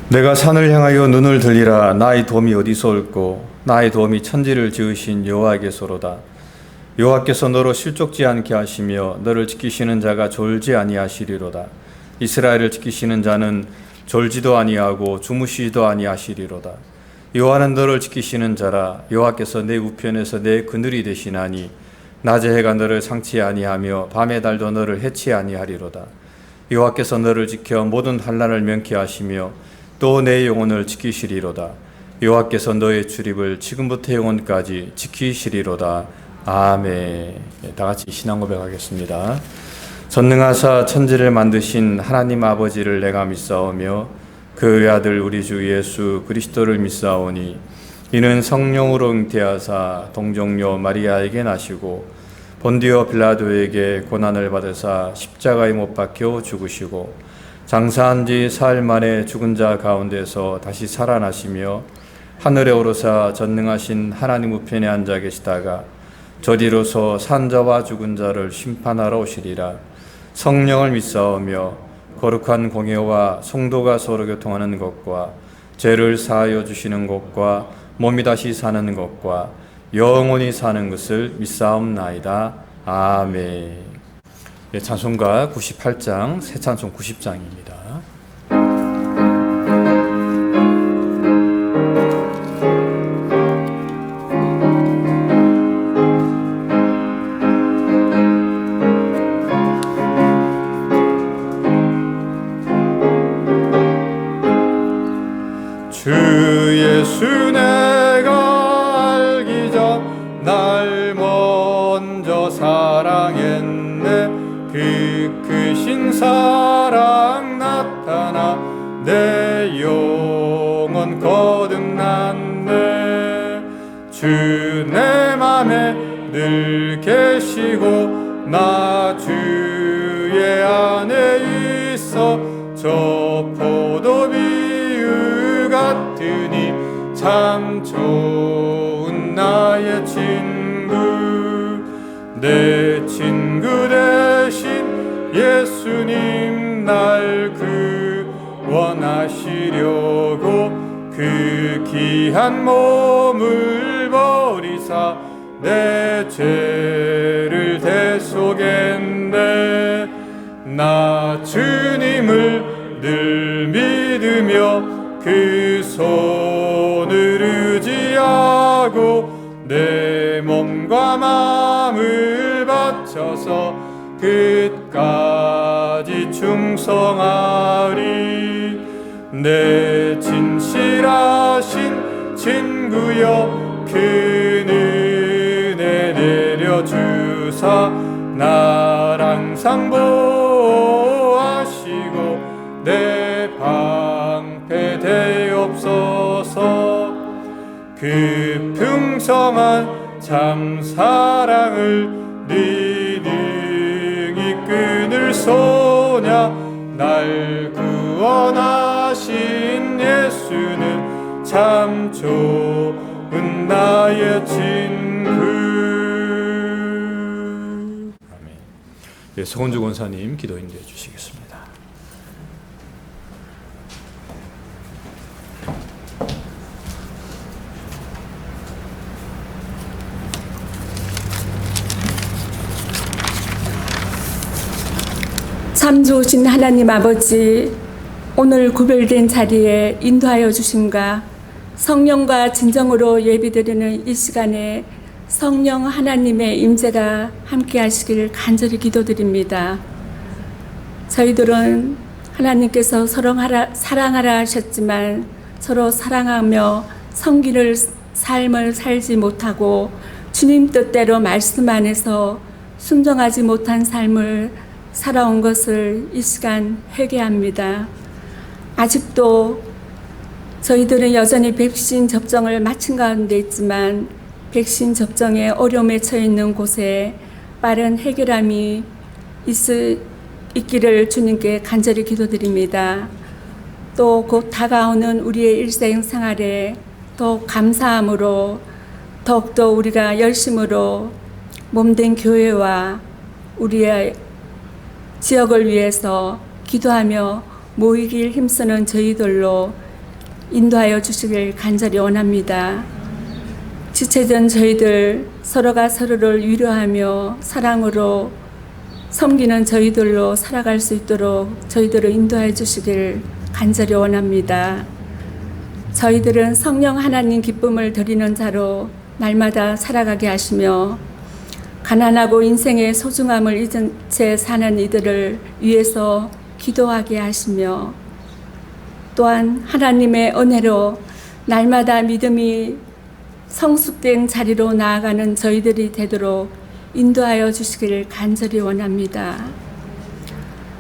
내가 산을 향하여 눈을 들리라. 나의 도움이 어디서 올꼬? 나의 도움이 천지를 지으신 여호와께서로다. 여호와께서 너로 실족지 않게 하시며 너를 지키시는 자가 졸지 아니하시리로다. 이스라엘을 지키시는 자는 졸지도 아니하고 주무시지도 아니하시리로다. 여호와는 너를 지키시는 자라. 여호와께서 내 우편에서 내 그늘이 되시나니 낮의 해가 너를 상치 아니하며 밤의 달도 너를 해치 아니하리로다. 여호와께서 너를 지켜 모든 환난을 명쾌하시며 또 내 영혼을 지키시리로다. 여호와께서 너의 출입을 지금부터 영원까지 지키시리로다. 아멘. 다 같이 신앙 고백하겠습니다. 전능하사 천지를 만드신 하나님 아버지를 내가 믿사오며 그 외아들 우리 주 예수 그리스도를 믿사오니 이는 성령으로 잉태하사 동정녀 마리아에게 나시고 본디오 빌라도에게 고난을 받으사 십자가에 못 박혀 죽으시고 장사한 지 사흘 만에 죽은 자 가운데서 다시 살아나시며 하늘에 오르사 전능하신 하나님 우편에 앉아 계시다가 저리로서 산자와 죽은 자를 심판하러 오시리라. 성령을 믿사오며 거룩한 공회와 성도가 서로 교통하는 것과 죄를 사하여 주시는 것과 몸이 다시 사는 것과 영원히 사는 것을 믿사옵나이다. 아멘. 찬송가 98장, 새 찬송 90장입니다. 주 예수 내가 알기 전 날 먼저 사랑했네. 그 크신 사랑 나타나 내 영혼 거듭났네. 주 내 맘에 늘 계시고 나 주의 안에 있어 저 포도비유 같으니 참 좋은 나의 친구. 내 친구 대신 예수님 날 구원하시려고 그 귀한 몸을 버리사 내 죄를 대속했네. 나 주님을 늘 믿으며 그 손을 의지하고 내 몸과 마음을 바쳐서 끝까지 충성하리. 내 진실하신 친구여 그 은혜 내려주사 날 항상 보호하시고 내 방패 되옵소서. 그 풍성한 참 사랑을 네 능히 끊을 소냐. 날 구원하신 예수는 참 좋은 나의 친구. 아멘. 서건주 권사님 기도 인도해 주시겠습니다. 참 좋으신 하나님 아버지, 오늘 구별된 자리에 인도하여 주심과 성령과 진정으로 예비드리는 이 시간에 성령 하나님의 임재가 함께 하시길 간절히 기도드립니다. 저희들은 하나님께서 서로 사랑하라 하셨지만 서로 사랑하며 섬기는 삶을 살지 못하고 주님 뜻대로 말씀 안에서 순종하지 못한 삶을 살아온 것을 이 시간 회개합니다. 아직도 저희들은 여전히 백신 접종을 마친 가운데 있지만 백신 접종에 어려움에 처해 있는 곳에 빠른 해결함이 있기를 주님께 간절히 기도드립니다. 또 곧 다가오는 우리의 일생생활에 더 감사함으로 더욱더 우리가 열심으로 몸된 교회와 우리의 지역을 위해서 기도하며 모이길 힘쓰는 저희들로 인도하여 주시길 간절히 원합니다. 지체된 저희들 서로가 서로를 위로하며 사랑으로 섬기는 저희들로 살아갈 수 있도록 저희들을 인도하여 주시길 간절히 원합니다. 저희들은 성령 하나님 기쁨을 드리는 자로 날마다 살아가게 하시며 가난하고 인생의 소중함을 잊은 채 사는 이들을 위해서 기도하게 하시며 또한 하나님의 은혜로 날마다 믿음이 성숙된 자리로 나아가는 저희들이 되도록 인도하여 주시기를 간절히 원합니다.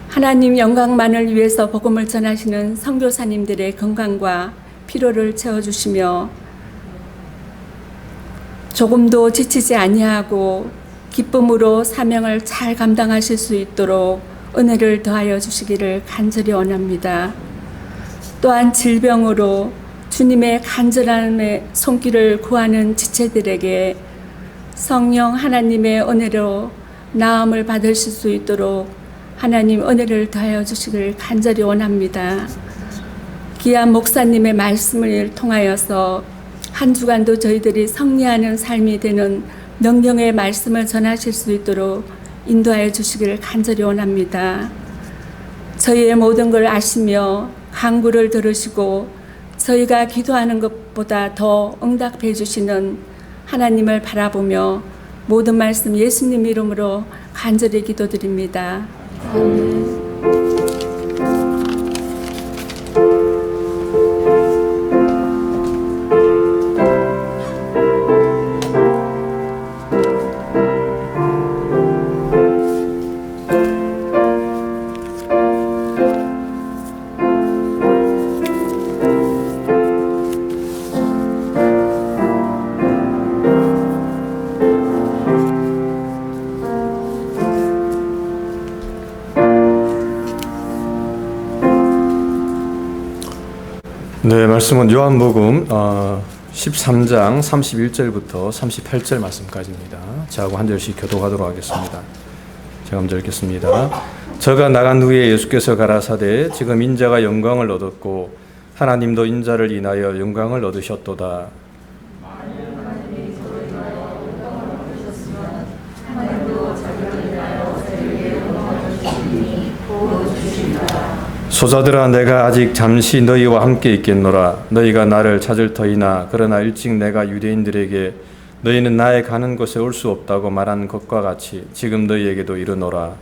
하나님 영광만을 위해서 복음을 전하시는 선교사님들의 건강과 피로를 채워주시며 조금도 지치지 아니하고 기쁨으로 사명을 잘 감당하실 수 있도록 은혜를 더하여 주시기를 간절히 원합니다. 또한 질병으로 주님의 간절함의 손길을 구하는 지체들에게 성령 하나님의 은혜로 나음을 받으실 수 있도록 하나님 은혜를 더하여 주시기를 간절히 원합니다. 귀한 목사님의 말씀을 통하여서 한 주간도 저희들이 승리하는 삶이 되는 명령의 말씀을 전하실 수 있도록 인도하여 주시기를 간절히 원합니다. 저희의 모든 걸 아시며 간구를 들으시고 저희가 기도하는 것보다 더 응답해 주시는 하나님을 바라보며 모든 말씀 예수님 이름으로 간절히 기도드립니다. 아멘. 네, 말씀은 요한복음 13장 31절부터 38절 말씀까지입니다. 저하고 한 절씩 교독하도록 하겠습니다. 제가 먼저 읽겠습니다. 저가 나간 후에 예수께서 가라사대 지금 인자가 영광을 얻었고 하나님도 인자를 인하여 영광을 얻으셨도다. 소자들아 내가 아직 잠시 너희와 함께 있겠노라. 너희가 나를 찾을 터이나 그러나 일찍 내가 유대인들에게 너희는 나의 가는 곳에 올 수 없다고 말한 것과 같이 지금 너희에게도 이르노라.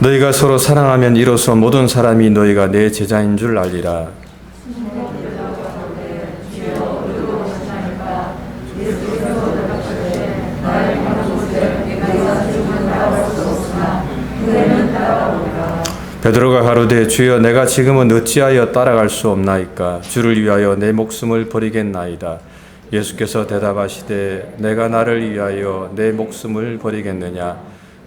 너희가 서로 사랑하면 이로써 모든 사람이 너희가 내 제자인 줄 알리라. 베드로가 가로되 주여 내가 지금은 어찌하여 따라갈 수 없나이까. 주를 위하여 내 목숨을 버리겠나이다. 예수께서 대답하시되 내가 나를 위하여 내 목숨을 버리겠느냐.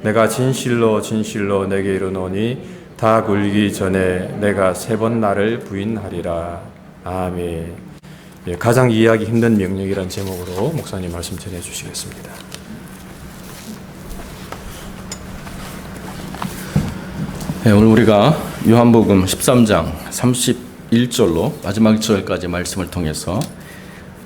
내가 진실로 진실로 내게 이르노니 다 굴기 전에 내가 3번 나를 부인하리라. 아멘. 예, 가장 이해하기 힘든 명령이란 제목으로 목사님 말씀 전해 주시겠습니다. 네, 오늘 우리가 요한복음 13장 31절로 마지막 절까지 말씀을 통해서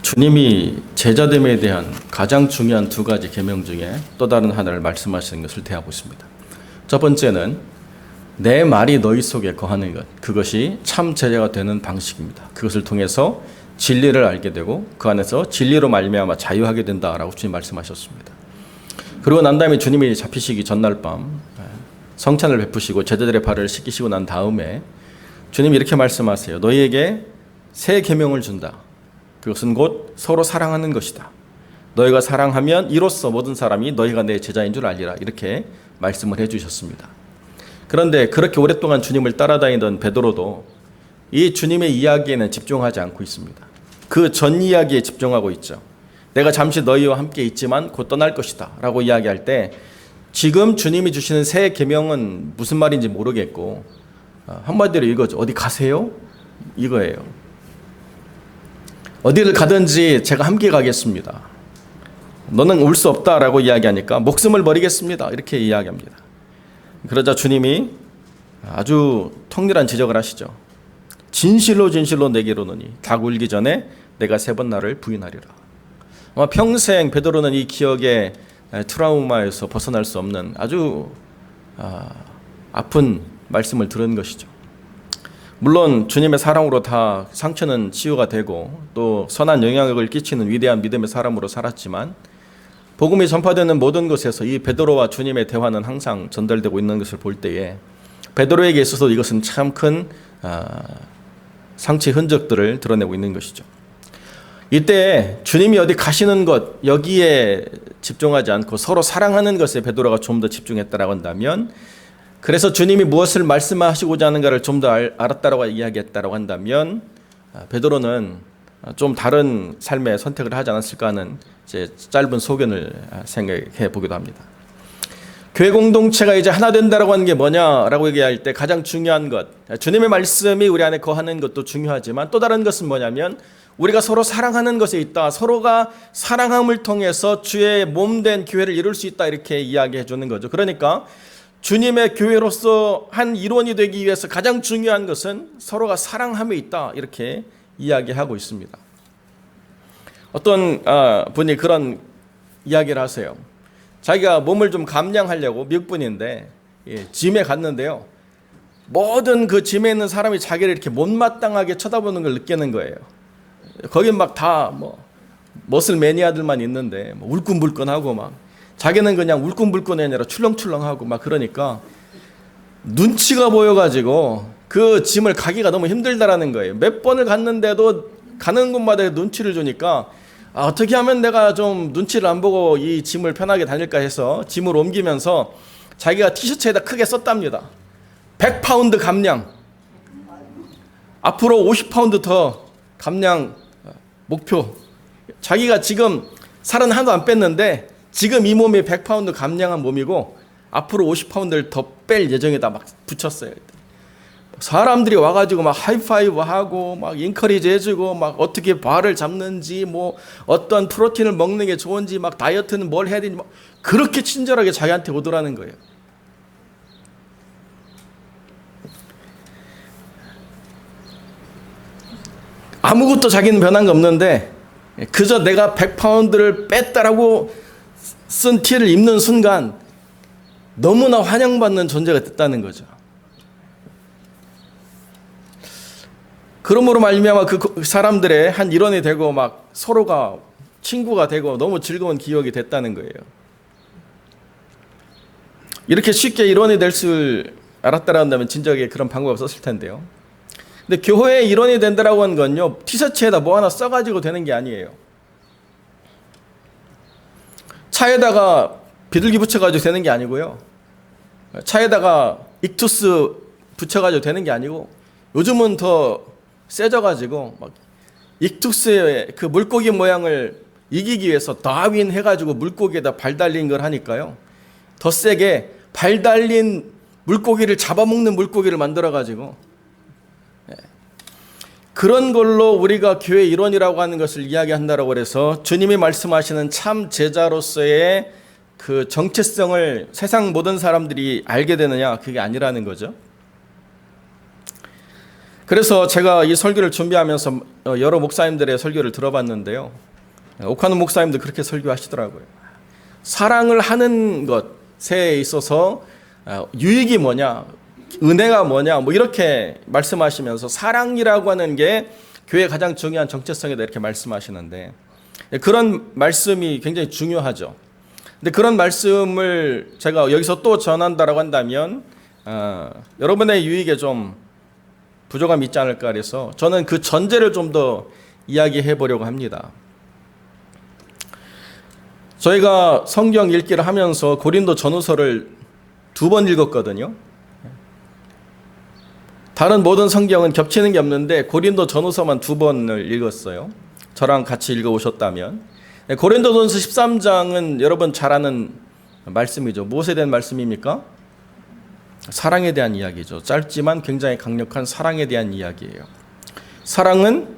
주님이 제자됨에 대한 가장 중요한 2가지 계명 중에 또 다른 하나를 말씀하시는 것을 대하고 있습니다. 첫 번째는 내 말이 너희 속에 거하는 것, 그것이 참 제자가 되는 방식입니다. 그것을 통해서 진리를 알게 되고 그 안에서 진리로 말미암아 자유하게 된다라고 주님 말씀하셨습니다. 그리고 난 다음에 주님이 잡히시기 전날 밤 성찬을 베푸시고 제자들의 발을 씻기시고 난 다음에 주님이 이렇게 말씀하세요. 너희에게 새 계명을 준다. 그것은 곧 서로 사랑하는 것이다. 너희가 사랑하면 이로써 모든 사람이 너희가 내 제자인 줄 알리라. 이렇게 말씀을 해주셨습니다. 그런데 그렇게 오랫동안 주님을 따라다니던 베드로도 이 주님의 이야기에는 집중하지 않고 있습니다. 그 전 이야기에 집중하고 있죠. 내가 잠시 너희와 함께 있지만 곧 떠날 것이다 라고 이야기할 때 지금 주님이 주시는 새 계명은 무슨 말인지 모르겠고 한마디로 이거죠. 어디 가세요? 이거예요. 어디를 가든지 제가 함께 가겠습니다. 너는 울 수 없다라고 이야기하니까 목숨을 버리겠습니다. 이렇게 이야기합니다. 그러자 주님이 아주 통렬한 지적을 하시죠. 진실로 진실로 내게 이르노니 닭 울기 전에 내가 3번 나를 부인하리라. 아마 평생 베드로는 이 기억의 트라우마에서 벗어날 수 없는 아주 아픈 말씀을 들은 것이죠. 물론 주님의 사랑으로 다 상처는 치유가 되고 또 선한 영향력을 끼치는 위대한 믿음의 사람으로 살았지만 복음이 전파되는 모든 곳에서 이 베드로와 주님의 대화는 항상 전달되고 있는 것을 볼 때에 베드로에게 있어서 이것은 참 큰 상처의 흔적들을 드러내고 있는 것이죠. 이때 주님이 어디 가시는 것 여기에 집중하지 않고 서로 사랑하는 것에 베드로가 좀 더 집중했다라고 한다면, 그래서 주님이 무엇을 말씀하시고자 하는가를 좀 더 알았다라고 이야기했다라고 한다면 베드로는 좀 다른 삶의 선택을 하지 않았을까 하는 제 짧은 소견을 생각해 보기도 합니다. 교회 공동체가 이제 하나 된다라고 하는 게 뭐냐라고 얘기할 때 가장 중요한 것, 주님의 말씀이 우리 안에 거하는 것도 중요하지만 또 다른 것은 뭐냐면 우리가 서로 사랑하는 것에 있다. 서로가 사랑함을 통해서 주의 몸된 교회를 이룰 수 있다. 이렇게 이야기해 주는 거죠. 그러니까 주님의 교회로서 한 일원이 되기 위해서 가장 중요한 것은 서로가 사랑함에 있다. 이렇게 이야기하고 있습니다. 어떤 분이 그런 이야기를 하세요. 자기가 몸을 좀 감량하려고 미국 분인데 짐에 갔는데요. 모든 그 짐에 있는 사람이 자기를 이렇게 못마땅하게 쳐다보는 걸 느끼는 거예요. 거기 막 다 머슬 매니아들만 있는데 울끈불끈하고 막 자기는 그냥 울끈불끈이 아니라 출렁출렁하고 막 그러니까 눈치가 보여가지고 그 짐을 가기가 너무 힘들다라는 거예요. 몇 번을 갔는데도 가는 곳마다 눈치를 주니까 어떻게 하면 내가 좀 눈치를 안 보고 이 짐을 편하게 다닐까 해서 짐을 옮기면서 자기가 티셔츠에다 크게 썼답니다. 100파운드 감량, 앞으로 50파운드 더 감량 목표. 자기가 지금 살은 하나도 안 뺐는데 지금 이 몸이 100파운드 감량한 몸이고 앞으로 50파운드를 더 뺄 예정에다 막 붙였어요. 사람들이 와가지고 막 하이파이브 하고 막 인커리지 해주고 막 어떻게 발을 잡는지 뭐 어떤 프로틴을 먹는 게 좋은지 막 다이어트는 뭘 해야 되는지 막 그렇게 친절하게 자기한테 오더라는 거예요. 아무것도 자기는 변한 거 없는데 그저 내가 100파운드를 뺐다라고 쓴 티를 입는 순간 너무나 환영받는 존재가 됐다는 거죠. 그러므로 말미암아 그 사람들의 한 일원이 되고 막 서로가 친구가 되고 너무 즐거운 기억이 됐다는 거예요. 이렇게 쉽게 일원이 될 줄 알았다라 한다면 진작에 그런 방법이 없었을 텐데요. 근데 교회의 일원이 된다라고 하는 건요, 티셔츠에다 뭐 하나 써가지고 되는 게 아니에요. 차에다가 비둘기 붙여가지고 되는 게 아니고요. 차에다가 익투스 붙여가지고 되는 게 아니고 요즘은 더 세져가지고 막 익투스의 그 물고기 모양을 이기기 위해서 다윈 해가지고 물고기에다 발 달린 걸 하니까요. 더 세게 발 달린 물고기를 잡아먹는 물고기를 만들어가지고 그런 걸로 우리가 교회 일원이라고 하는 것을 이야기한다라고 해서 주님이 말씀하시는 참 제자로서의 그 정체성을 세상 모든 사람들이 알게 되느냐, 그게 아니라는 거죠. 그래서 제가 이 설교를 준비하면서 여러 목사님들의 설교를 들어봤는데요. 오카노 목사님도 그렇게 설교하시더라고요. 사랑을 하는 것에 있어서 유익이 뭐냐, 은혜가 뭐냐, 뭐 이렇게 말씀하시면서 사랑이라고 하는 게 교회의 가장 중요한 정체성이다 이렇게 말씀하시는데, 그런 말씀이 굉장히 중요하죠. 근데 그런 말씀을 제가 여기서 또 전한다라고 한다면 여러분의 유익에 좀 부족함이 있지 않을까 해서 저는 그 전제를 좀 더 이야기해 보려고 합니다. 저희가 성경 읽기를 하면서 고린도 전후서를 2번 읽었거든요. 다른 모든 성경은 겹치는 게 없는데 고린도 전후서만 2번을 읽었어요. 저랑 같이 읽어오셨다면. 고린도전서 13장은 여러분 잘 아는 말씀이죠. 무엇에 대한 말씀입니까? 사랑에 대한 이야기죠. 짧지만 굉장히 강력한 사랑에 대한 이야기예요. 사랑은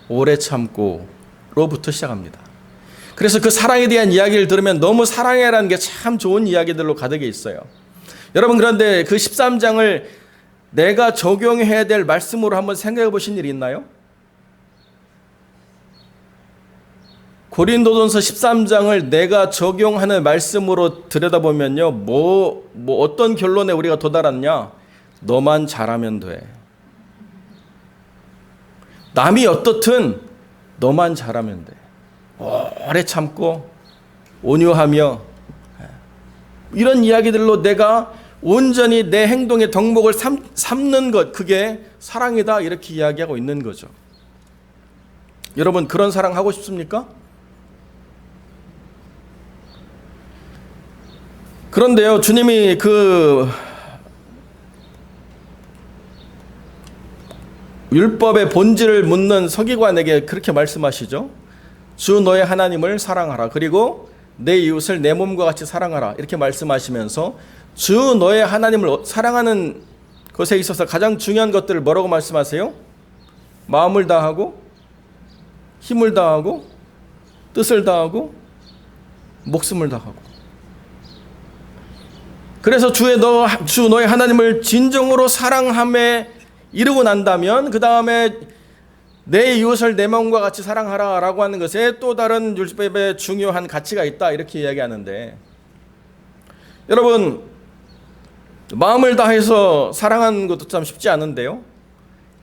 오래 참고로부터 시작합니다. 그래서 그 사랑에 대한 이야기를 들으면 너무 사랑해라는 게 참 좋은 이야기들로 가득해 있어요. 여러분, 그런데 그 13장을 내가 적용해야 될 말씀으로 한번 생각해 보신 일이 있나요? 고린도전서 13장을 내가 적용하는 말씀으로 들여다보면요, 뭐 어떤 결론에 우리가 도달하느냐? 너만 잘하면 돼. 남이 어떻든 너만 잘하면 돼. 오래 참고 온유하며 이런 이야기들로 내가 온전히 내 행동의 덕목을 삼는 것, 그게 사랑이다, 이렇게 이야기하고 있는 거죠. 여러분, 그런 사랑 하고 싶습니까? 그런데요, 주님이 그 율법의 본질을 묻는 서기관에게 그렇게 말씀하시죠. 주 너의 하나님을 사랑하라. 그리고 내 이웃을 내 몸과 같이 사랑하라. 이렇게 말씀하시면서 주 너의 하나님을 사랑하는 것에 있어서 가장 중요한 것들을 뭐라고 말씀하세요? 마음을 다하고, 힘을 다하고, 뜻을 다하고, 목숨을 다하고. 그래서 주 너의 하나님을 진정으로 사랑함에 이르고 난다면 그 다음에 내 이웃을 내 마음과 같이 사랑하라 라고 하는 것에 또 다른 율법의 중요한 가치가 있다, 이렇게 이야기하는데, 여러분, 마음을 다해서 사랑하는 것도 참 쉽지 않은데요,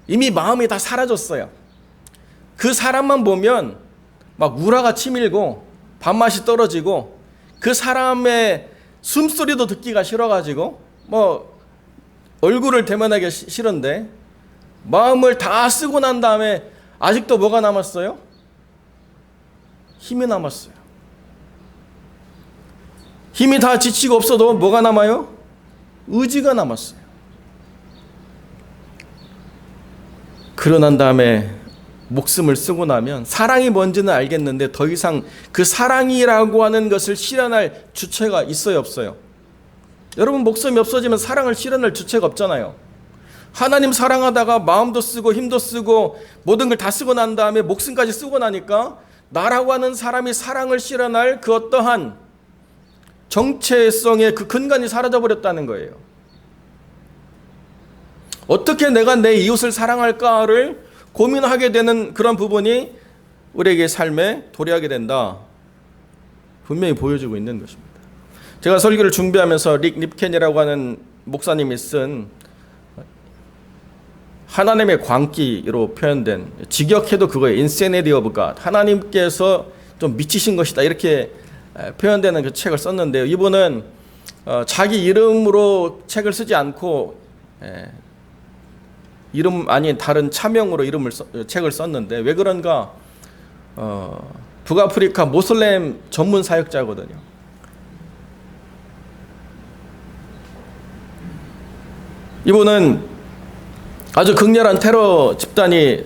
이미 마음이 다 사라졌어요. 그 사람만 보면 막 우라가 치밀고 밥맛이 떨어지고 그 사람의 숨소리도 듣기가 싫어가지고 뭐 얼굴을 대면하기 싫은데, 마음을 다 쓰고 난 다음에 아직도 뭐가 남았어요? 힘이 남았어요. 힘이 다 지치고 없어도 뭐가 남아요? 의지가 남았어요. 그러고 난 다음에 목숨을 쓰고 나면 사랑이 뭔지는 알겠는데 더 이상 그 사랑이라고 하는 것을 실현할 주체가 있어요, 없어요? 여러분, 목숨이 없어지면 사랑을 실현할 주체가 없잖아요. 하나님 사랑하다가 마음도 쓰고 힘도 쓰고 모든 걸 다 쓰고 난 다음에 목숨까지 쓰고 나니까 나라고 하는 사람이 사랑을 실현할 그 어떠한 정체성의 그 근간이 사라져버렸다는 거예요. 어떻게 내가 내 이웃을 사랑할까를 고민하게 되는 그런 부분이 우리에게 삶에 도래하게 된다, 분명히 보여주고 있는 것입니다. 제가 설교를 준비하면서 릭 립켄이라고 하는 목사님이 쓴 하나님의 광기로 표현된, 직역해도 그거예요. Insanity of God. 하나님께서 좀 미치신 것이다, 이렇게 표현되는 그 책을 썼는데요. 이분은 자기 이름으로 책을 쓰지 않고 이름 아닌 다른 차명으로 책을 썼는데, 왜 그런가? 북아프리카 모슬렘 전문 사역자거든요. 이분은 아주 극렬한 테러 집단이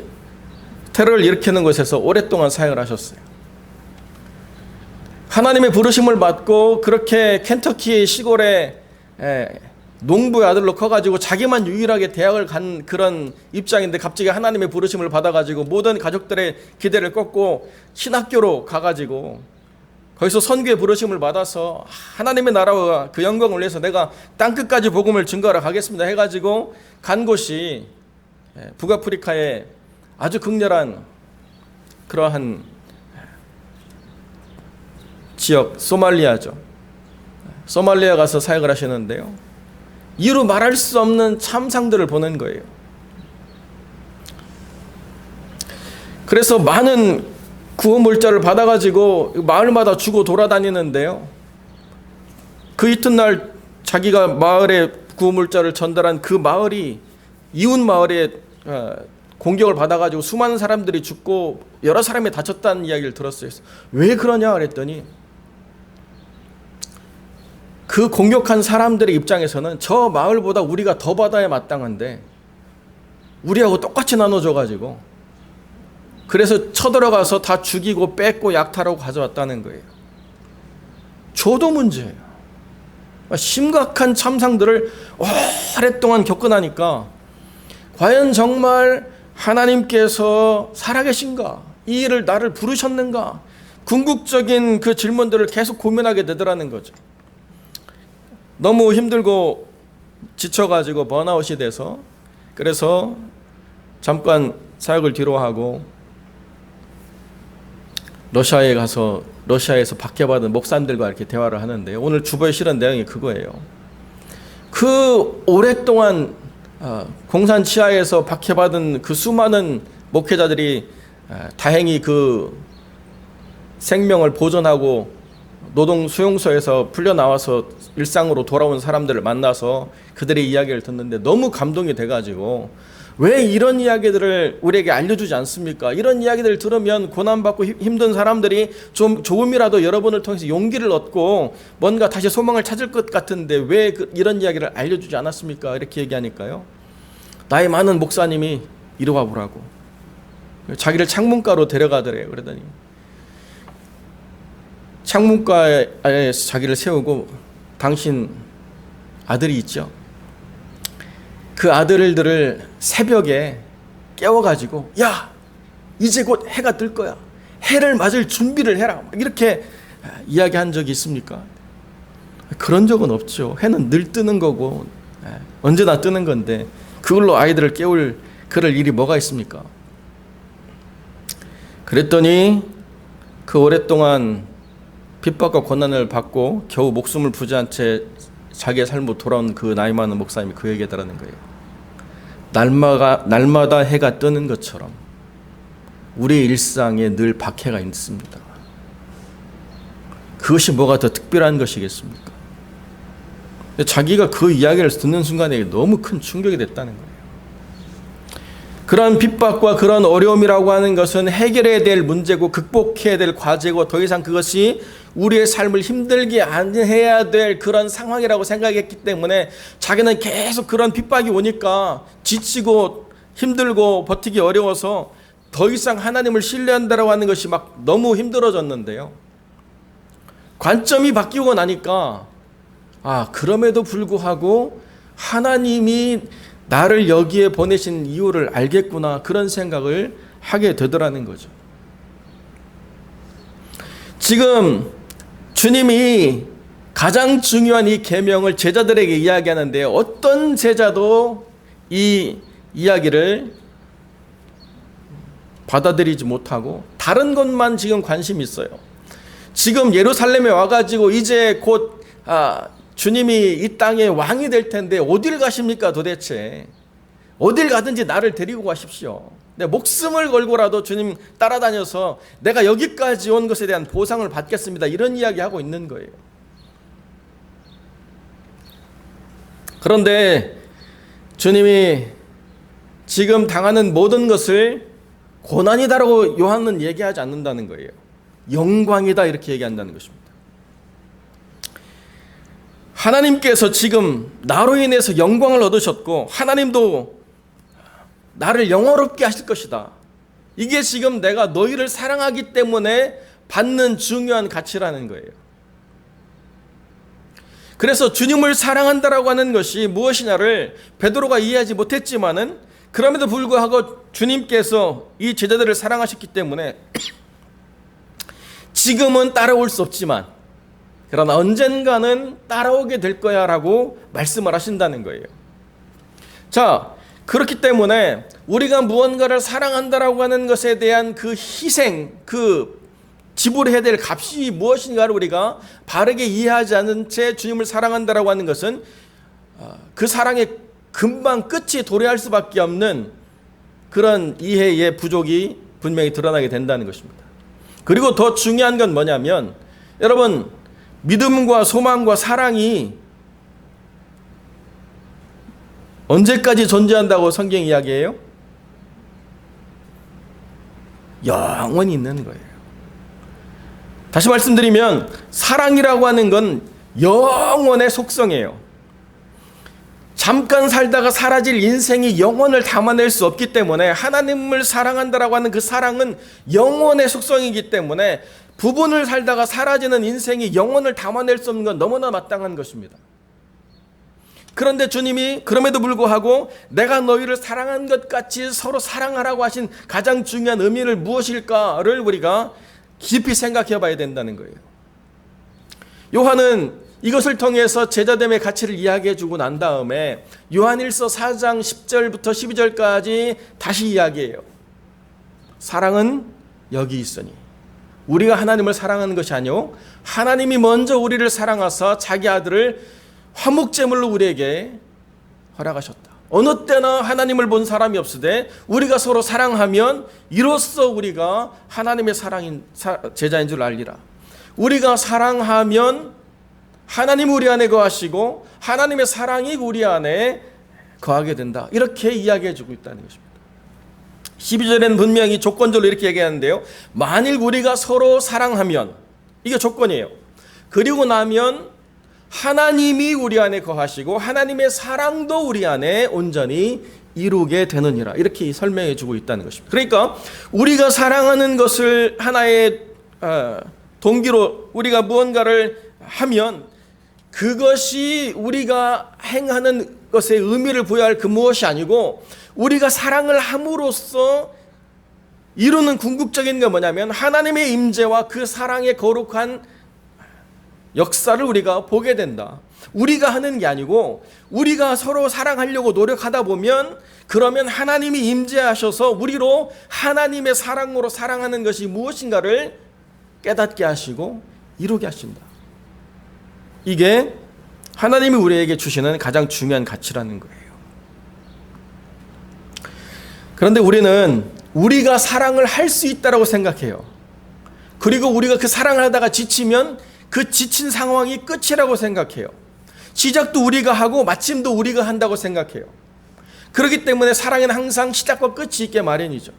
테러를 일으키는 곳에서 오랫동안 사역을 하셨어요. 하나님의 부르심을 받고 그렇게 켄터키 시골에 농부의 아들로 커가지고 자기만 유일하게 대학을 간 그런 입장인데, 갑자기 하나님의 부르심을 받아가지고 모든 가족들의 기대를 꺾고 신학교로 가가지고 거기서 선교의 부르심을 받아서 하나님의 나라와 그 영광을 위해서 내가 땅끝까지 복음을 증거하러 가겠습니다 해가지고 간 곳이 북아프리카의 아주 극렬한 그러한 지역, 소말리아죠. 소말리아 가서 사역을 하시는데요, 이루 말할 수 없는 참상들을 보는 거예요. 그래서 많은 구호 물자를 받아가지고 마을마다 주고 돌아다니는데요, 그 이튿날 자기가 마을에 구호 물자를 전달한 그 마을이 이웃 마을에 공격을 받아가지고 수많은 사람들이 죽고 여러 사람이 다쳤다는 이야기를 들었어요. 왜 그러냐 그랬더니, 그 공격한 사람들의 입장에서는 저 마을보다 우리가 더 받아야 마땅한데 우리하고 똑같이 나눠줘가지고 그래서 쳐들어가서 다 죽이고 뺏고 약탈하고 가져왔다는 거예요. 저도 문제예요. 심각한 참상들을 오랫동안 겪어나니까 과연 정말 하나님께서 살아계신가? 이 일을 나를 부르셨는가? 궁극적인 그 질문들을 계속 고민하게 되더라는 거죠. 너무 힘들고 지쳐가지고 번아웃이 돼서, 그래서 잠깐 사역을 뒤로 하고 러시아에 가서 러시아에서 박해받은 목사님들과 이렇게 대화를 하는데, 오늘 주보에 실은 내용이 그거예요. 그 오랫동안 공산 치하에서 박해받은 그 수많은 목회자들이 다행히 그 생명을 보존하고 노동 수용소에서 풀려나와서 일상으로 돌아온 사람들을 만나서 그들의 이야기를 듣는데 너무 감동이 돼가지고, 왜 이런 이야기들을 우리에게 알려주지 않습니까? 이런 이야기들을 들으면 고난받고 힘든 사람들이 좀 조금이라도 여러분을 통해서 용기를 얻고 뭔가 다시 소망을 찾을 것 같은데 왜 이런 이야기를 알려주지 않았습니까? 이렇게 얘기하니까요, 나이 많은 목사님이 이리 와보라고 자기를 창문가로 데려가더래요. 그러더니 창문가에 자기를 세우고, 당신 아들이 있죠? 그 아들들을 새벽에 깨워가지고, 야, 이제 곧 해가 뜰 거야, 해를 맞을 준비를 해라, 이렇게 이야기한 적이 있습니까? 그런 적은 없죠. 해는 늘 뜨는 거고 언제나 뜨는 건데 그걸로 아이들을 깨울 그럴 일이 뭐가 있습니까? 그랬더니 그 오랫동안 핍박과 고난을 받고 겨우 목숨을 부지한 채 자기의 삶으로 돌아온 그 나이 많은 목사님이 그 얘기하더라는 거예요. 날마다 해가 뜨는 것처럼 우리의 일상에 늘 박해가 있습니다. 그것이 뭐가 더 특별한 것이겠습니까? 자기가 그 이야기를 듣는 순간에 너무 큰 충격이 됐다는 거예요. 그런 핍박과 그런 어려움이라고 하는 것은 해결해야 될 문제고 극복해야 될 과제고, 더 이상 그것이 우리의 삶을 힘들게 안 해야 될 그런 상황이라고 생각했기 때문에 자기는 계속 그런 핍박이 오니까 지치고 힘들고 버티기 어려워서 더 이상 하나님을 신뢰한다고 하는 것이 막 너무 힘들어졌는데요, 관점이 바뀌고 나니까 그럼에도 불구하고 하나님이 나를 여기에 보내신 이유를 알겠구나, 그런 생각을 하게 되더라는 거죠. 지금 주님이 가장 중요한 이 계명을 제자들에게 이야기하는데, 어떤 제자도 이 이야기를 받아들이지 못하고 다른 것만 지금 관심이 있어요. 지금 예루살렘에 와가지고 이제 곧 주님이 이 땅의 왕이 될 텐데 어딜 가십니까 도대체? 어딜 가든지 나를 데리고 가십시오. 내 목숨을 걸고라도 주님 따라다녀서 내가 여기까지 온 것에 대한 보상을 받겠습니다, 이런 이야기하고 있는 거예요. 그런데 주님이 지금 당하는 모든 것을 고난이다라고 요한은 얘기하지 않는다는 거예요. 영광이다, 이렇게 얘기한다는 것입니다. 하나님께서 지금 나로 인해서 영광을 얻으셨고 하나님도 나를 영화롭게 하실 것이다. 이게 지금 내가 너희를 사랑하기 때문에 받는 중요한 가치라는 거예요. 그래서 주님을 사랑한다라고 하는 것이 무엇이냐를 베드로가 이해하지 못했지만은, 그럼에도 불구하고 주님께서 이 제자들을 사랑하셨기 때문에 지금은 따라올 수 없지만 그러나 언젠가는 따라오게 될 거야 라고 말씀을 하신다는 거예요. 자, 그렇기 때문에 우리가 무언가를 사랑한다라고 하는 것에 대한 그 희생, 그 지불해야 될 값이 무엇인가를 우리가 바르게 이해하지 않은 채 주님을 사랑한다라고 하는 것은 그 사랑의 금방 끝이 도래할 수밖에 없는 그런 이해의 부족이 분명히 드러나게 된다는 것입니다. 그리고 더 중요한 건 뭐냐면, 여러분, 믿음과 소망과 사랑이 언제까지 존재한다고 성경이 이야기해요? 영원히 있는 거예요. 다시 말씀드리면 사랑이라고 하는 건 영원의 속성이에요. 잠깐 살다가 사라질 인생이 영혼을 담아낼 수 없기 때문에 하나님을 사랑한다라고 하는 그 사랑은 영혼의 속성이기 때문에 부분을 살다가 사라지는 인생이 영혼을 담아낼 수 없는 건 너무나 마땅한 것입니다. 그런데 주님이 그럼에도 불구하고 내가 너희를 사랑한 것 같이 서로 사랑하라고 하신 가장 중요한 의미를 무엇일까를 우리가 깊이 생각해 봐야 된다는 거예요. 요한은 이것을 통해서 제자됨의 가치를 이야기해 주고 난 다음에 요한일서 4장 10절부터 12절까지 다시 이야기해요. 사랑은 여기 있으니 우리가 하나님을 사랑하는 것이 아니요 하나님이 먼저 우리를 사랑하사 자기 아들을 화목제물로 우리에게 허락하셨다. 어느 때나 하나님을 본 사람이 없으되 우리가 서로 사랑하면 이로써 우리가 하나님의 제자인 줄 알리라. 우리가 사랑하면 하나님 우리 안에 거하시고 하나님의 사랑이 우리 안에 거하게 된다. 이렇게 이야기해 주고 있다는 것입니다. 12절에는 분명히 조건적으로 이렇게 얘기하는데요. 만일 우리가 서로 사랑하면, 이게 조건이에요. 그리고 나면 하나님이 우리 안에 거하시고 하나님의 사랑도 우리 안에 온전히 이루게 되느니라. 이렇게 설명해 주고 있다는 것입니다. 그러니까 우리가 사랑하는 것을 하나의 동기로 우리가 무언가를 하면 그것이 우리가 행하는 것에 의미를 부여할 그 무엇이 아니고 우리가 사랑을 함으로써 이루는 궁극적인 게 뭐냐면 하나님의 임재와 그 사랑의 거룩한 역사를 우리가 보게 된다. 우리가 하는 게 아니고 우리가 서로 사랑하려고 노력하다 보면 그러면 하나님이 임재하셔서 우리로 하나님의 사랑으로 사랑하는 것이 무엇인가를 깨닫게 하시고 이루게 하신다. 이게 하나님이 우리에게 주시는 가장 중요한 가치라는 거예요. 그런데 우리는 우리가 사랑을 할 수 있다고 생각해요. 그리고 우리가 그 사랑을 하다가 지치면 그 지친 상황이 끝이라고 생각해요. 시작도 우리가 하고 마침도 우리가 한다고 생각해요. 그렇기 때문에 사랑에는 항상 시작과 끝이 있게 마련이죠.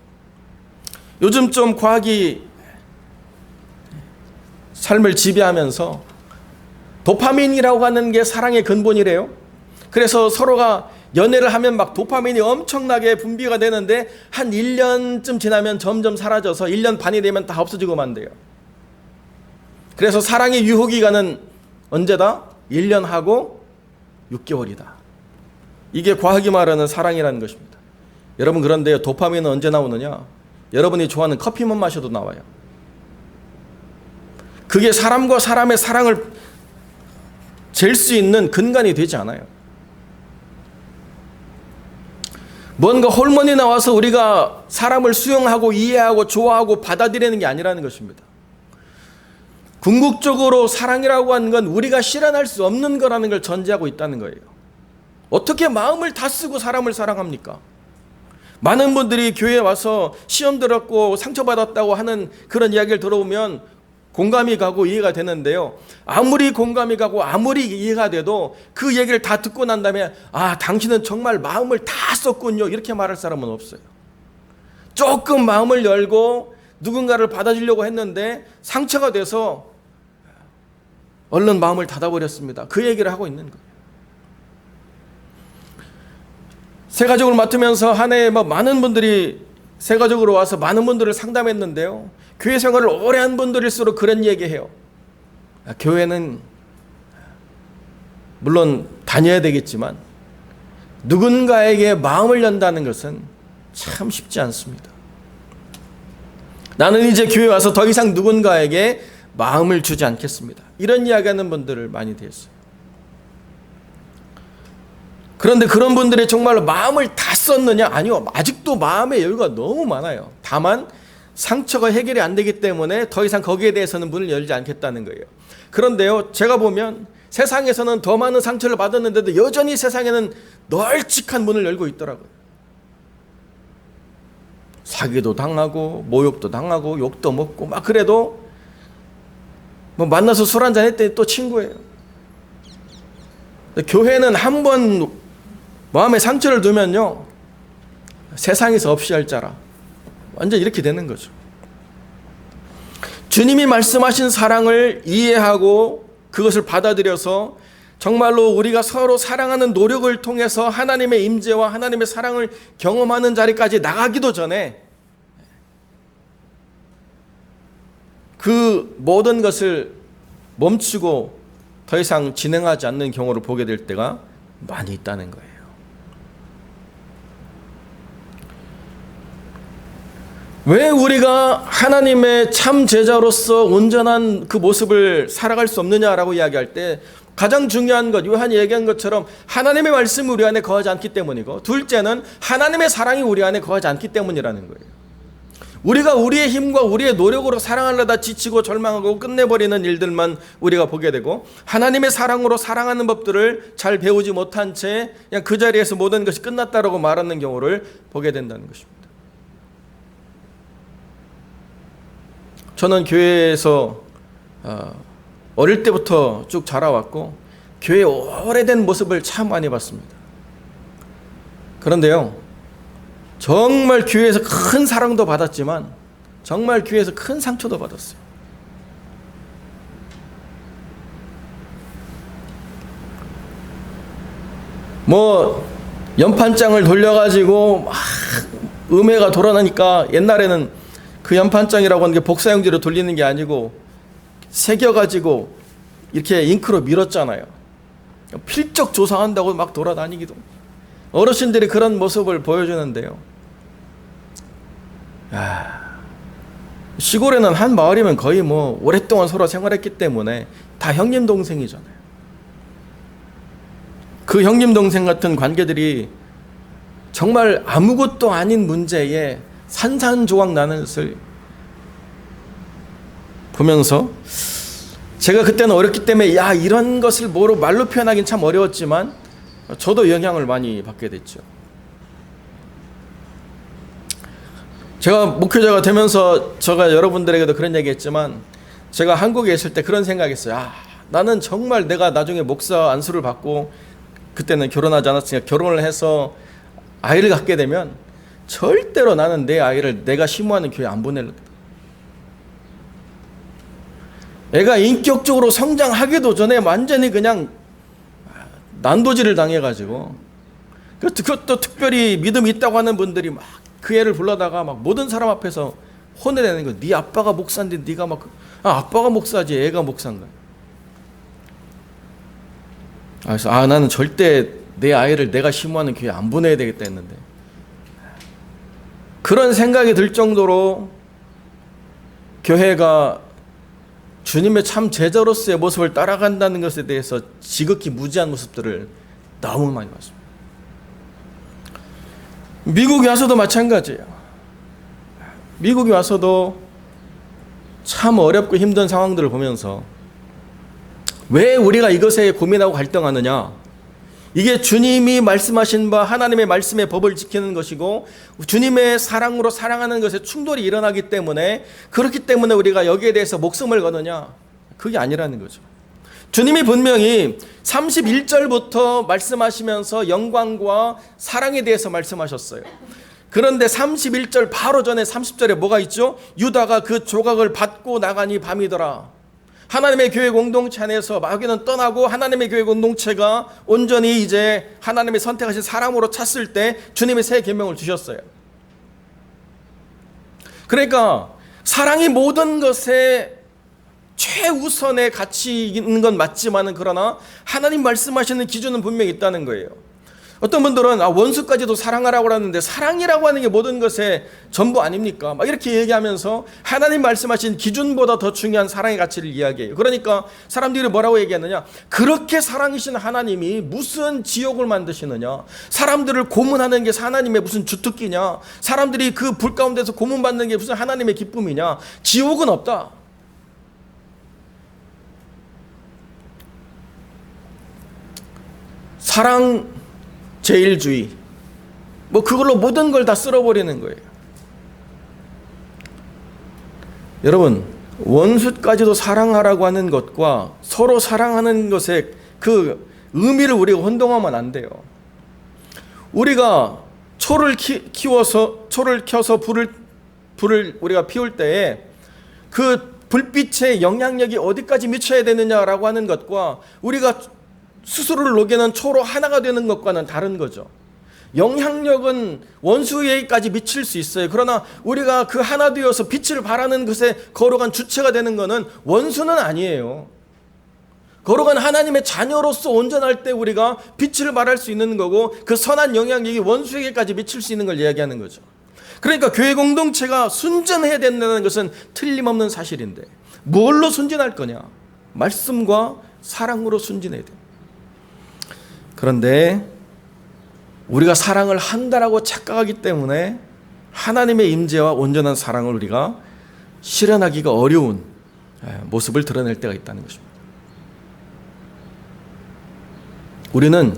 요즘 좀 과학이 삶을 지배하면서 도파민이라고 하는 게 사랑의 근본이래요. 그래서 서로가 연애를 하면 막 도파민이 엄청나게 분비가 되는데 한 1년쯤 지나면 점점 사라져서 1년 반이 되면 다 없어지고 만대요. 그래서 사랑의 유효기간은 언제다? 1년 하고 6개월이다. 이게 과학이 말하는 사랑이라는 것입니다. 여러분 그런데요, 도파민은 언제 나오느냐? 여러분이 좋아하는 커피만 마셔도 나와요. 그게 사람과 사람의 사랑을 잴 수 있는 근간이 되지 않아요. 뭔가 호르몬이 나와서 우리가 사람을 수용하고 이해하고 좋아하고 받아들이는 게 아니라는 것입니다. 궁극적으로 사랑이라고 하는 건 우리가 실현할 수 없는 거라는 걸 전제하고 있다는 거예요. 어떻게 마음을 다 쓰고 사람을 사랑합니까? 많은 분들이 교회에 와서 시험 들었고 상처받았다고 하는 그런 이야기를 들어보면 공감이 가고 이해가 되는데요. 아무리 공감이 가고 아무리 이해가 돼도 그 얘기를 다 듣고 난 다음에 아, 당신은 정말 마음을 다 썼군요. 이렇게 말할 사람은 없어요. 조금 마음을 열고 누군가를 받아주려고 했는데 상처가 돼서 얼른 마음을 닫아버렸습니다. 그 얘기를 하고 있는 거예요. 새가족을 맡으면서 한 해에 많은 분들이 새가족으로 와서 많은 분들을 상담했는데요. 교회 생활을 오래 한 분들일수록 그런 얘기해요. 교회는 물론 다녀야 되겠지만 누군가에게 마음을 연다는 것은 참 쉽지 않습니다. 나는 이제 교회 와서 더 이상 누군가에게 마음을 주지 않겠습니다. 이런 이야기하는 분들을 많이 되었어요. 그런데 그런 분들이 정말로 마음을 다 썼느냐? 아니요. 아직도 마음의 여유가 너무 많아요. 다만 상처가 해결이 안 되기 때문에 더 이상 거기에 대해서는 문을 열지 않겠다는 거예요. 그런데요, 제가 보면 세상에서는 더 많은 상처를 받았는데도 여전히 세상에는 널찍한 문을 열고 있더라고요. 사기도 당하고 모욕도 당하고 욕도 먹고 막 그래도 만나서 술 한잔 했더니 또 친구예요. 교회는 한 번 마음에 상처를 두면요, 세상에서 없이 할 자라. 완전 이렇게 되는 거죠. 주님이 말씀하신 사랑을 이해하고 그것을 받아들여서 정말로 우리가 서로 사랑하는 노력을 통해서 하나님의 임재와 하나님의 사랑을 경험하는 자리까지 나가기도 전에 그 모든 것을 멈추고 더 이상 진행하지 않는 경우를 보게 될 때가 많이 있다는 거예요. 왜 우리가 하나님의 참 제자로서 온전한 그 모습을 살아갈 수 없느냐라고 이야기할 때 가장 중요한 것, 요한이 얘기한 것처럼 하나님의 말씀이 우리 안에 거하지 않기 때문이고, 둘째는 하나님의 사랑이 우리 안에 거하지 않기 때문이라는 거예요. 우리가 우리의 힘과 우리의 노력으로 사랑하려다 지치고 절망하고 끝내버리는 일들만 우리가 보게 되고, 하나님의 사랑으로 사랑하는 법들을 잘 배우지 못한 채 그냥 그 자리에서 모든 것이 끝났다라고 말하는 경우를 보게 된다는 것입니다. 저는 교회에서 어릴 때부터 쭉 자라왔고 교회의 오래된 모습을 참 많이 봤습니다. 그런데요, 정말 교회에서 큰 사랑도 받았지만 정말 교회에서 큰 상처도 받았어요. 뭐 연판장을 돌려가지고 막 음해가 돌아나니까, 옛날에는 그 연판장이라고 하는 게 복사용지로 돌리는 게 아니고 새겨가지고 이렇게 잉크로 밀었잖아요. 필적 조사한다고 막 돌아다니기도. 어르신들이 그런 모습을 보여주는데요. 시골에는 한 마을이면 거의 뭐 오랫동안 서로 생활했기 때문에 다 형님 동생이잖아요. 그 형님 동생 같은 관계들이 정말 아무것도 아닌 문제에 산산조각 나는 것을 보면서, 제가 그때는 어렸기 때문에 이런 것을 뭐로 말로 표현하기는 참 어려웠지만 저도 영향을 많이 받게 됐죠. 제가 목회자가 되면서 제가 여러분들에게도 그런 얘기했지만, 제가 한국에 있을 때 그런 생각했어요. 나는 정말 내가 나중에 목사 안수를 받고, 그때는 결혼하지 않았으니까 결혼을 해서 아이를 갖게 되면 절대로 나는 내 아이를 내가 심호하는 교회 안 보내려고. 애가 인격적으로 성장하기도 전에 완전히 그냥 난도질을 당해가지고, 그것도 특별히 믿음이 있다고 하는 분들이 막 그 애를 불러다가 막 모든 사람 앞에서 혼내내는 거야. 네 아빠가 목사인데 네가 막 아빠가 목사지 애가 목사인가. 그래서 나는 절대 내 아이를 내가 심호하는 교회 안 보내야 되겠다 했는데, 그런 생각이 들 정도로 교회가 주님의 참 제자로서의 모습을 따라간다는 것에 대해서 지극히 무지한 모습들을 너무 많이 봤습니다. 미국에 와서도 마찬가지예요. 미국에 와서도 참 어렵고 힘든 상황들을 보면서 왜 우리가 이것에 고민하고 갈등하느냐? 이게 주님이 말씀하신 바 하나님의 말씀의 법을 지키는 것이고 주님의 사랑으로 사랑하는 것에 충돌이 일어나기 때문에, 그렇기 때문에 우리가 여기에 대해서 목숨을 거느냐? 그게 아니라는 거죠. 주님이 분명히 31절부터 말씀하시면서 영광과 사랑에 대해서 말씀하셨어요. 그런데 31절 바로 전에 30절에 뭐가 있죠? 유다가 그 조각을 받고 나가니 밤이더라. 하나님의 교회 공동체 안에서 마귀는 떠나고 하나님의 교회 공동체가 온전히 이제 하나님의 선택하신 사람으로 찼을 때 주님의 새 계명을 주셨어요. 그러니까 사랑이 모든 것에 최우선의 가치 있는 건 맞지만은, 그러나 하나님 말씀하시는 기준은 분명히 있다는 거예요. 어떤 분들은 원수까지도 사랑하라고 하는데 사랑이라고 하는 게 모든 것의 전부 아닙니까? 막 이렇게 얘기하면서 하나님 말씀하신 기준보다 더 중요한 사랑의 가치를 이야기해요. 그러니까 사람들이 뭐라고 얘기하느냐? 그렇게 사랑이신 하나님이 무슨 지옥을 만드시느냐? 사람들을 고문하는 게 하나님의 무슨 주특기냐? 사람들이 그 불 가운데서 고문받는 게 무슨 하나님의 기쁨이냐? 지옥은 없다. 사랑 제일주의, 뭐 그걸로 모든 걸 다 쓸어버리는 거예요. 여러분, 원수까지도 사랑하라고 하는 것과 서로 사랑하는 것의 그 의미를 우리가 혼동하면 안 돼요. 우리가 초를 켜서 불을 우리가 피울 때에 그 불빛의 영향력이 어디까지 미쳐야 되느냐라고 하는 것과 우리가 스스로를 녹이는 초로 하나가 되는 것과는 다른 거죠. 영향력은 원수에게까지 미칠 수 있어요. 그러나 우리가 그 하나 되어서 빛을 발하는 것에 거룩한 주체가 되는 것은 원수는 아니에요. 거룩한 하나님의 자녀로서 온전할 때 우리가 빛을 발할 수 있는 거고, 그 선한 영향력이 원수에게까지 미칠 수 있는 걸 이야기하는 거죠. 그러니까 교회 공동체가 순전해야 된다는 것은 틀림없는 사실인데 뭘로 순전할 거냐? 말씀과 사랑으로 순전해야 돼. 그런데 우리가 사랑을 한다라고 착각하기 때문에 하나님의 임재와 온전한 사랑을 우리가 실현하기가 어려운 모습을 드러낼 때가 있다는 것입니다. 우리는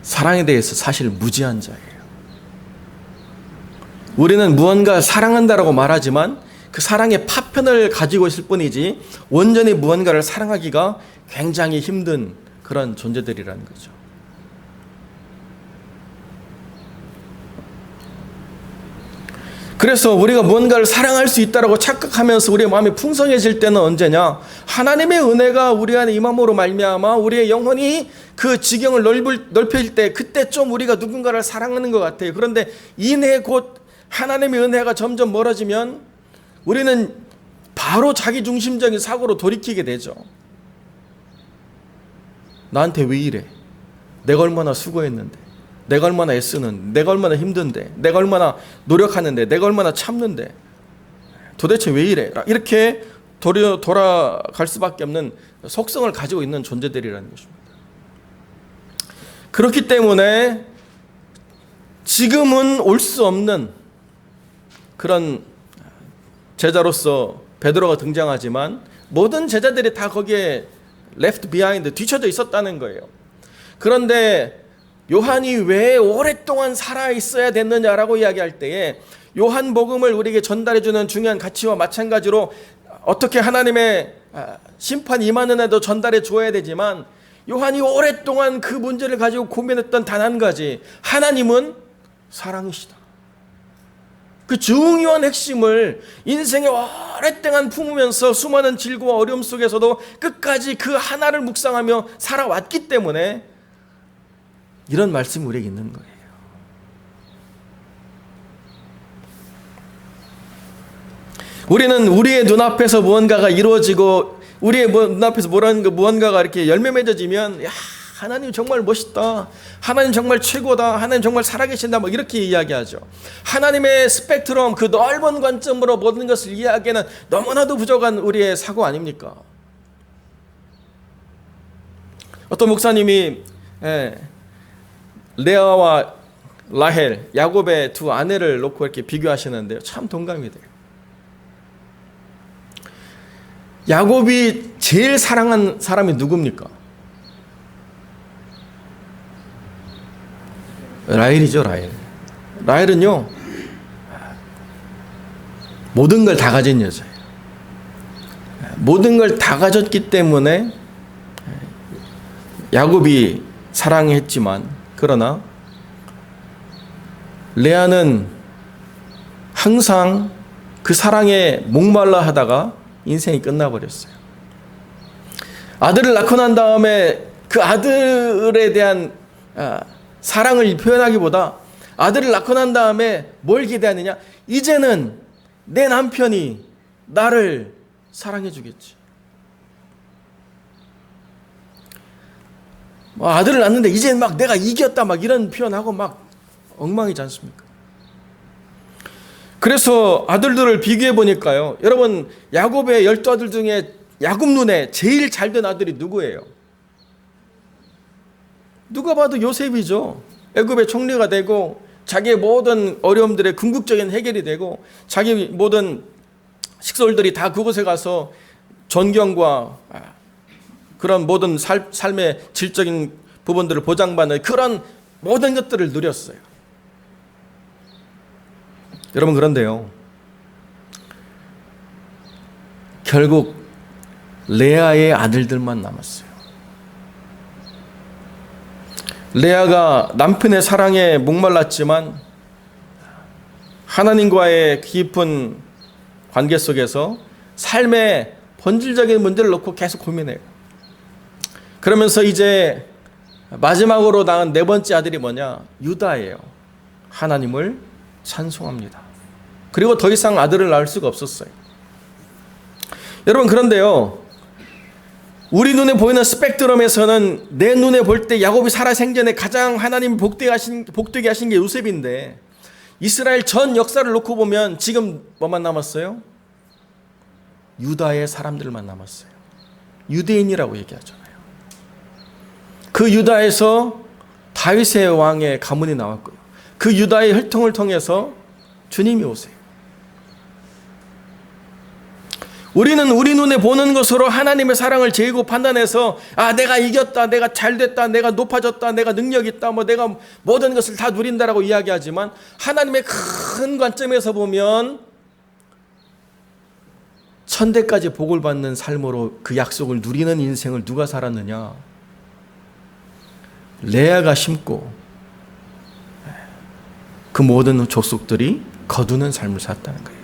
사랑에 대해서 사실 무지한 자예요. 우리는 무언가 사랑한다라고 말하지만 그 사랑의 파편을 가지고 있을 뿐이지 온전히 무언가를 사랑하기가 굉장히 힘든 그런 존재들이라는 거죠. 그래서 우리가 무언가를 사랑할 수 있다고 착각하면서 우리의 마음이 풍성해질 때는 언제냐? 하나님의 은혜가 우리 안에 임함으로 말미암아 우리의 영혼이 그 지경을 넓힐 때 그때 좀 우리가 누군가를 사랑하는 것 같아요. 그런데 이내 곧 하나님의 은혜가 점점 멀어지면 우리는 바로 자기중심적인 사고로 돌이키게 되죠. 나한테 왜 이래? 내가 얼마나 수고했는데, 내가 얼마나 애쓰는데, 내가 얼마나 힘든데, 내가 얼마나 노력하는데, 내가 얼마나 참는데 도대체 왜 이래? 이렇게 돌아갈 수밖에 없는 속성을 가지고 있는 존재들이라는 것입니다. 그렇기 때문에 지금은 올 수 없는 그런 제자로서 베드로가 등장하지만 모든 제자들이 다 거기에 left behind, 뒤쳐져 있었다는 거예요. 그런데 요한이 왜 오랫동안 살아있어야 됐느냐라고 이야기할 때에 요한복음을 우리에게 전달해주는 중요한 가치와 마찬가지로 어떻게 하나님의 심판이 임하는 애도 전달해 줘야 되지만 요한이 오랫동안 그 문제를 가지고 고민했던 단 한 가지, 하나님은 사랑이시다. 그 중요한 핵심을 인생의 오랫동안 품으면서 수많은 질고와 어려움 속에서도 끝까지 그 하나를 묵상하며 살아왔기 때문에 이런 말씀이 우리에게 있는 거예요. 우리는 우리의 눈앞에서 무언가가 이루어지고 우리의 눈앞에서 무언가가 이렇게 열매 맺어지면 야, 하나님 정말 멋있다. 하나님 정말 최고다. 하나님 정말 살아계신다. 뭐 이렇게 이야기하죠. 하나님의 스펙트럼, 그 넓은 관점으로 모든 것을 이해하기에는 너무나도 부족한 우리의 사고 아닙니까? 어떤 목사님이 레아와 라헬, 야곱의 두 아내를 놓고 이렇게 비교하시는데요. 참 동감이 돼요. 야곱이 제일 사랑한 사람이 누굽니까? 라헬이죠, 라헬. 라헬은요, 모든 걸 다 가진 여자예요. 모든 걸 다 가졌기 때문에 야곱이 사랑했지만, 그러나 레아는 항상 그 사랑에 목말라 하다가 인생이 끝나버렸어요. 아들을 낳고 난 다음에 그 아들에 대한 사랑을 표현하기보다 아들을 낳고 난 다음에 뭘 기대하느냐? 이제는 내 남편이 나를 사랑해 주겠지. 아들을 낳는데 이제 막 내가 이겼다 막 이런 표현하고 막 엉망이지 않습니까? 그래서 아들들을 비교해 보니까요. 여러분, 야곱의 12아들 중에 야곱 눈에 제일 잘된 아들이 누구예요? 누가 봐도 요셉이죠. 애굽의 총리가 되고 자기의 모든 어려움들의 궁극적인 해결이 되고 자기 모든 식솔들이 다 그곳에 가서 존경과 그런 모든 삶의 질적인 부분들을 보장받는 그런 모든 것들을 누렸어요. 여러분, 그런데요, 결국 레아의 아들들만 남았어요. 레아가 남편의 사랑에 목말랐지만 하나님과의 깊은 관계 속에서 삶의 본질적인 문제를 놓고 계속 고민해요. 그러면서 이제 마지막으로 낳은 네 번째 아들이 뭐냐? 유다예요. 하나님을 찬송합니다. 그리고 더 이상 아들을 낳을 수가 없었어요. 여러분, 그런데요, 우리 눈에 보이는 스펙트럼에서는 내 눈에 볼 때 야곱이 살아생전에 가장 하나님 복되게 하신 게 요셉인데, 이스라엘 전 역사를 놓고 보면 지금 뭐만 남았어요? 유다의 사람들만 남았어요. 유대인이라고 얘기하잖아요. 그 유다에서 다윗의 왕의 가문이 나왔고요. 그 유다의 혈통을 통해서 주님이 오세요. 우리는 우리 눈에 보는 것으로 하나님의 사랑을 재고 판단해서 내가 이겼다, 내가 잘됐다, 내가 높아졌다, 내가 능력 있다, 내가 모든 것을 다 누린다라고 이야기하지만 하나님의 큰 관점에서 보면 천대까지 복을 받는 삶으로 그 약속을 누리는 인생을 누가 살았느냐? 레아가 심고 그 모든 족속들이 거두는 삶을 살았다는 거예요.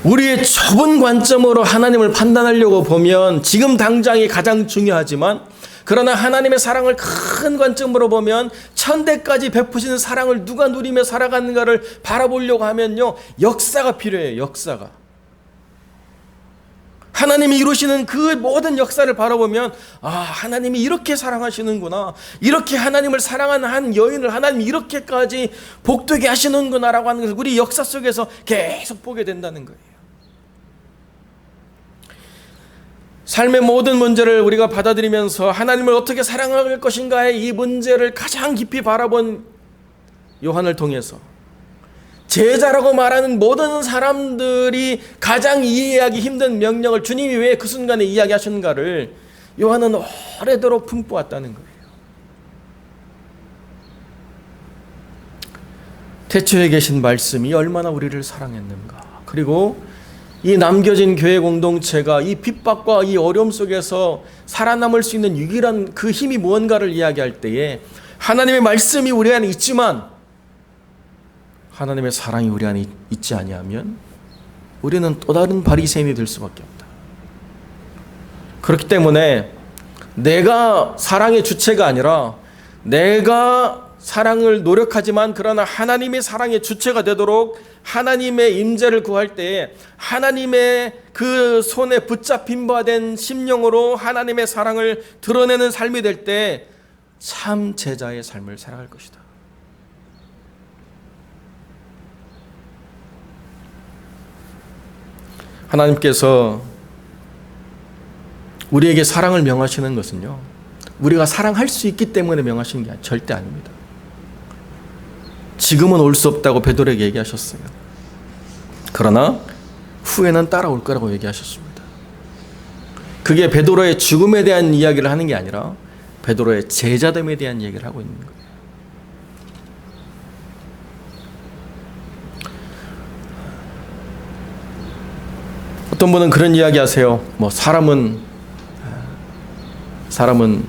우리의 좁은 관점으로 하나님을 판단하려고 보면 지금 당장이 가장 중요하지만, 그러나 하나님의 사랑을 큰 관점으로 보면 천대까지 베푸시는 사랑을 누가 누리며 살아가는가를 바라보려고 하면요, 역사가 필요해요. 역사가. 하나님이 이루시는 그 모든 역사를 바라보면 하나님이 이렇게 사랑하시는구나, 이렇게 하나님을 사랑하는 한 여인을 하나님이 이렇게까지 복되게 하시는구나 라고 하는 것을 우리 역사 속에서 계속 보게 된다는 거예요. 삶의 모든 문제를 우리가 받아들이면서 하나님을 어떻게 사랑할 것인가의 이 문제를 가장 깊이 바라본 요한을 통해서 제자라고 말하는 모든 사람들이 가장 이해하기 힘든 명령을 주님이 왜 그 순간에 이야기하셨는가를 요한은 오래도록 품고왔다는 거예요. 태초에 계신 말씀이 얼마나 우리를 사랑했는가, 그리고 이 남겨진 교회 공동체가 이 핍박과 이 어려움 속에서 살아남을 수 있는 유일한 그 힘이 무언가를 이야기할 때에 하나님의 말씀이 우리 안에 있지만 하나님의 사랑이 우리 안에 있지 아니하면 우리는 또 다른 바리새인이 될 수밖에 없다. 그렇기 때문에 내가 사랑의 주체가 아니라 내가 사랑을 노력하지만 그러나 하나님의 사랑의 주체가 되도록 하나님의 임재를 구할 때에 하나님의 그 손에 붙잡힌 바 된 심령으로 하나님의 사랑을 드러내는 삶이 될 때 참 제자의 삶을 살아갈 것이다. 하나님께서 우리에게 사랑을 명하시는 것은요, 우리가 사랑할 수 있기 때문에 명하시는 게 절대 아닙니다. 지금은 올 수 없다고 베드로에게 얘기하셨어요. 그러나 후에는 따라올 거라고 얘기하셨습니다. 그게 베드로의 죽음에 대한 이야기를 하는 게 아니라 베드로의 제자됨에 대한 얘기를 하고 있는 거예요. 어떤 분은 그런 이야기 하세요. 사람은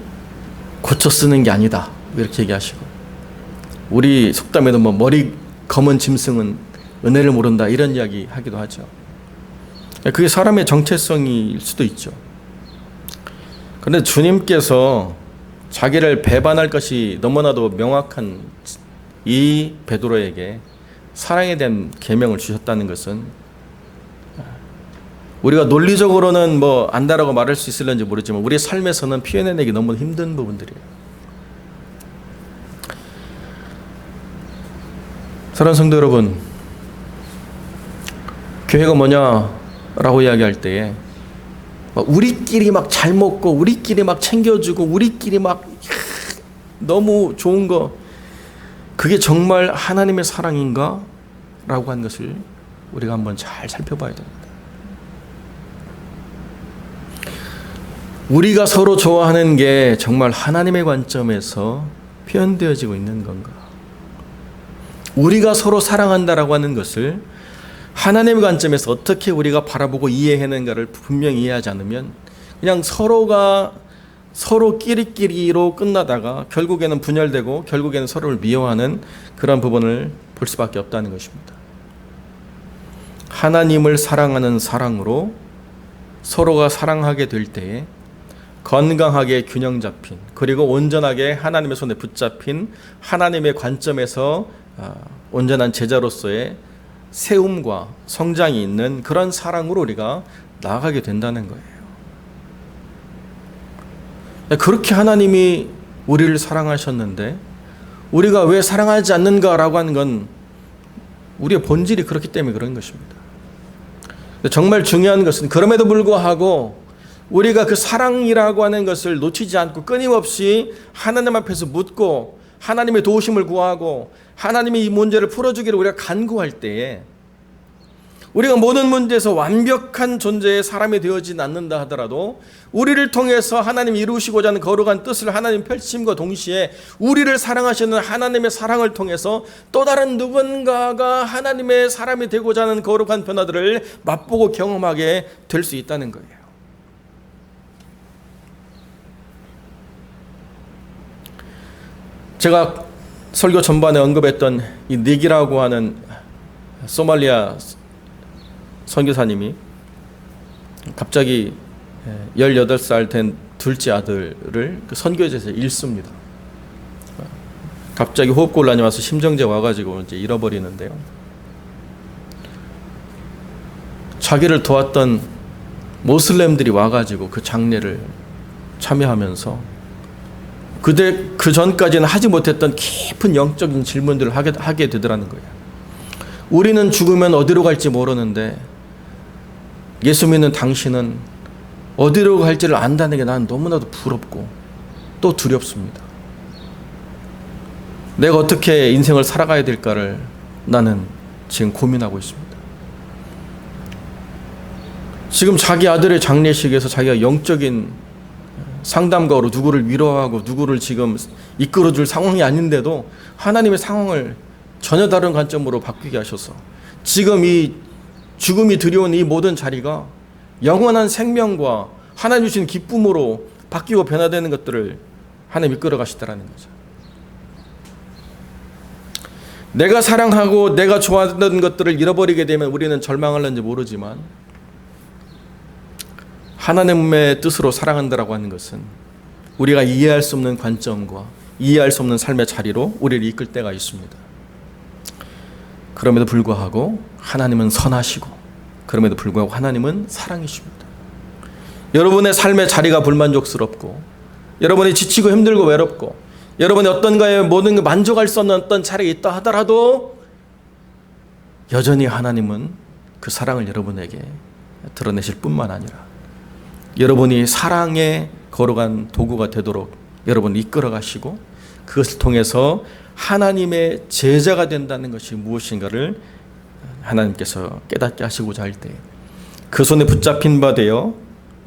고쳐 쓰는 게 아니다, 이렇게 얘기하시고, 우리 속담에도 머리 검은 짐승은 은혜를 모른다, 이런 이야기 하기도 하죠. 그게 사람의 정체성일 수도 있죠. 그런데 주님께서 자기를 배반할 것이 너무나도 명확한 이 베드로에게 사랑에 대한 계명을 주셨다는 것은 우리가 논리적으로는 안다라고 말할 수 있을는지 모르지만 우리의 삶에서는 표현해내기 너무 힘든 부분들이에요. 사랑하는 성도 여러분, 교회가 뭐냐라고 이야기할 때에 우리끼리 잘 먹고 우리끼리 챙겨주고 우리끼리 너무 좋은 거, 그게 정말 하나님의 사랑인가? 라고 하는 것을 우리가 한번 잘 살펴봐야 됩니다. 우리가 서로 좋아하는 게 정말 하나님의 관점에서 표현되어지고 있는 건가? 우리가 서로 사랑한다라고 하는 것을 하나님의 관점에서 어떻게 우리가 바라보고 이해하는가를 분명히 이해하지 않으면 그냥 서로가 서로 끼리끼리로 끝나다가 결국에는 분열되고 결국에는 서로를 미워하는 그런 부분을 볼 수밖에 없다는 것입니다. 하나님을 사랑하는 사랑으로 서로가 사랑하게 될 때에 건강하게 균형 잡힌, 그리고 온전하게 하나님의 손에 붙잡힌 하나님의 관점에서 온전한 제자로서의 세움과 성장이 있는 그런 사랑으로 우리가 나아가게 된다는 거예요. 그렇게 하나님이 우리를 사랑하셨는데 우리가 왜 사랑하지 않는가라고 하는 건 우리의 본질이 그렇기 때문에 그런 것입니다. 정말 중요한 것은 그럼에도 불구하고 우리가 그 사랑이라고 하는 것을 놓치지 않고 끊임없이 하나님 앞에서 묻고 하나님의 도우심을 구하고 하나님이 이 문제를 풀어주기를 우리가 간구할 때에 우리가 모든 문제에서 완벽한 존재의 사람이 되어지는 않는다 하더라도 우리를 통해서 하나님이 이루시고자 하는 거룩한 뜻을 하나님 펼침과 동시에 우리를 사랑하시는 하나님의 사랑을 통해서 또 다른 누군가가 하나님의 사람이 되고자 하는 거룩한 변화들을 맛보고 경험하게 될 수 있다는 거예요. 제가 설교 전반에 언급했던 이 닉이라고 하는 소말리아 선교사님이 갑자기 18살 된 둘째 아들을 그 선교지에서 잃습니다. 갑자기 호흡곤란이 와서 심정제 와가지고 이제 잃어버리는데요. 자기를 도왔던 모슬렘들이 와가지고 그 장례를 참여하면서 그 전까지는 하지 못했던 깊은 영적인 질문들을 하게 되더라는 거예요. 우리는 죽으면 어디로 갈지 모르는데 예수 믿는 당신은 어디로 갈지를 안다는 게 난 너무나도 부럽고 또 두렵습니다. 내가 어떻게 인생을 살아가야 될까를 나는 지금 고민하고 있습니다. 지금 자기 아들의 장례식에서 자기가 영적인 상담가로 누구를 위로하고 누구를 지금 이끌어줄 상황이 아닌데도 하나님의 상황을 전혀 다른 관점으로 바뀌게 하셔서 지금 이 죽음이 두려운 이 모든 자리가 영원한 생명과 하나님 주신 기쁨으로 바뀌고 변화되는 것들을 하나님 이끌어 가시더라는 거죠. 내가 사랑하고 내가 좋아하던 것들을 잃어버리게 되면 우리는 절망할는지 모르지만 하나님의 뜻으로 사랑한다라고 하는 것은 우리가 이해할 수 없는 관점과 이해할 수 없는 삶의 자리로 우리를 이끌 때가 있습니다. 그럼에도 불구하고 하나님은 선하시고 그럼에도 불구하고 하나님은 사랑이십니다. 여러분의 삶의 자리가 불만족스럽고 여러분이 지치고 힘들고 외롭고 여러분이 어떤가에 모든 게 만족할 수 없는 어떤 자리에 있다 하더라도 여전히 하나님은 그 사랑을 여러분에게 드러내실 뿐만 아니라 여러분이 사랑의 거룩한 도구가 되도록 여러분을 이끌어 가시고 그것을 통해서 하나님의 제자가 된다는 것이 무엇인가를 하나님께서 깨닫게 하시고자 할 때 그 손에 붙잡힌 바 되어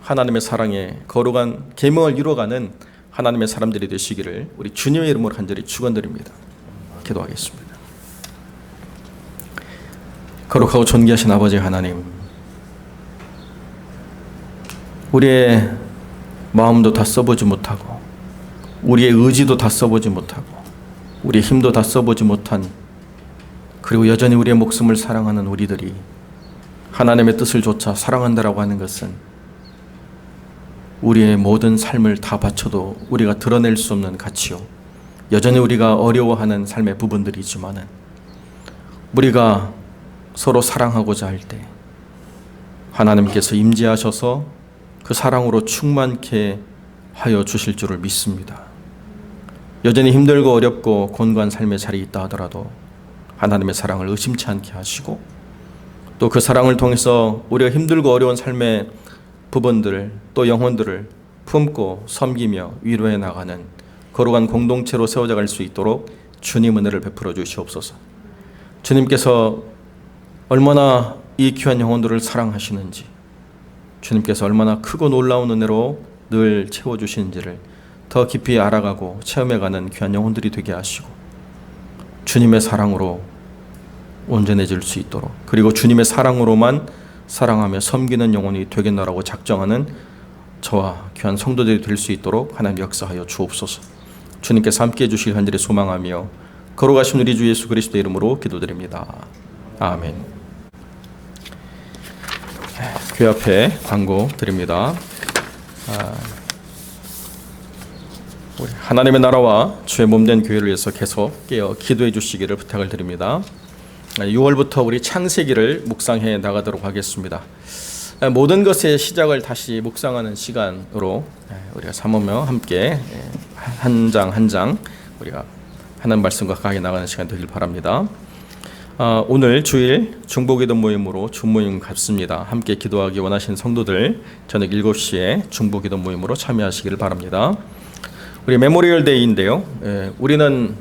하나님의 사랑의 거룩한 계명을 이루어가는 하나님의 사람들이 되시기를 우리 주님의 이름으로 간절히 축원드립니다. 기도하겠습니다. 거룩하고 존귀하신 아버지 하나님, 우리의 마음도 다 써보지 못하고 우리의 의지도 다 써보지 못하고 우리의 힘도 다 써보지 못한 그리고 여전히 우리의 목숨을 사랑하는 우리들이 하나님의 뜻을 조차 사랑한다라고 하는 것은 우리의 모든 삶을 다 바쳐도 우리가 드러낼 수 없는 가치요 여전히 우리가 어려워하는 삶의 부분들이지만은 우리가 서로 사랑하고자 할 때 하나님께서 임재하셔서 그 사랑으로 충만케 하여 주실 줄을 믿습니다. 여전히 힘들고 어렵고 곤고한 삶의 자리에 있다 하더라도 하나님의 사랑을 의심치 않게 하시고 또 그 사랑을 통해서 우리가 힘들고 어려운 삶의 부분들 또 영혼들을 품고 섬기며 위로해 나가는 거룩한 공동체로 세워져 갈 수 있도록 주님 은혜를 베풀어 주시옵소서. 주님께서 얼마나 이 귀한 영혼들을 사랑하시는지 주님께서 얼마나 크고 놀라운 은혜로 늘 채워주시는지를 더 깊이 알아가고 체험해가는 귀한 영혼들이 되게 하시고 주님의 사랑으로 온전해질 수 있도록 그리고 주님의 사랑으로만 사랑하며 섬기는 영혼이 되겠노라고 작정하는 저와 귀한 성도들이 될 수 있도록 하나님 역사하여 주옵소서. 주님께서 함께해 주시길 간절히 소망하며 거룩하신 우리 주 예수 그리스도의 이름으로 기도드립니다. 아멘. 교회 앞에 광고 드립니다. 우리 하나님의 나라와 주의 몸된 교회를 위해서 계속 깨어 기도해 주시기를 부탁을 드립니다. 6월부터 우리 창세기를 묵상해 나가도록 하겠습니다. 모든 것의 시작을 다시 묵상하는 시간으로 우리가 삼으며 함께 한 장 한 장 우리가 하나님 말씀과 강하게 나가는 시간 되길 바랍니다. 오늘 주일 중보기도 모임으로 중모임 갖습니다. 함께 기도하기 원하시는 성도들 저녁 7시에 중보기도 모임으로 참여하시기를 바랍니다. 우리 메모리얼 데이인데요. 우리는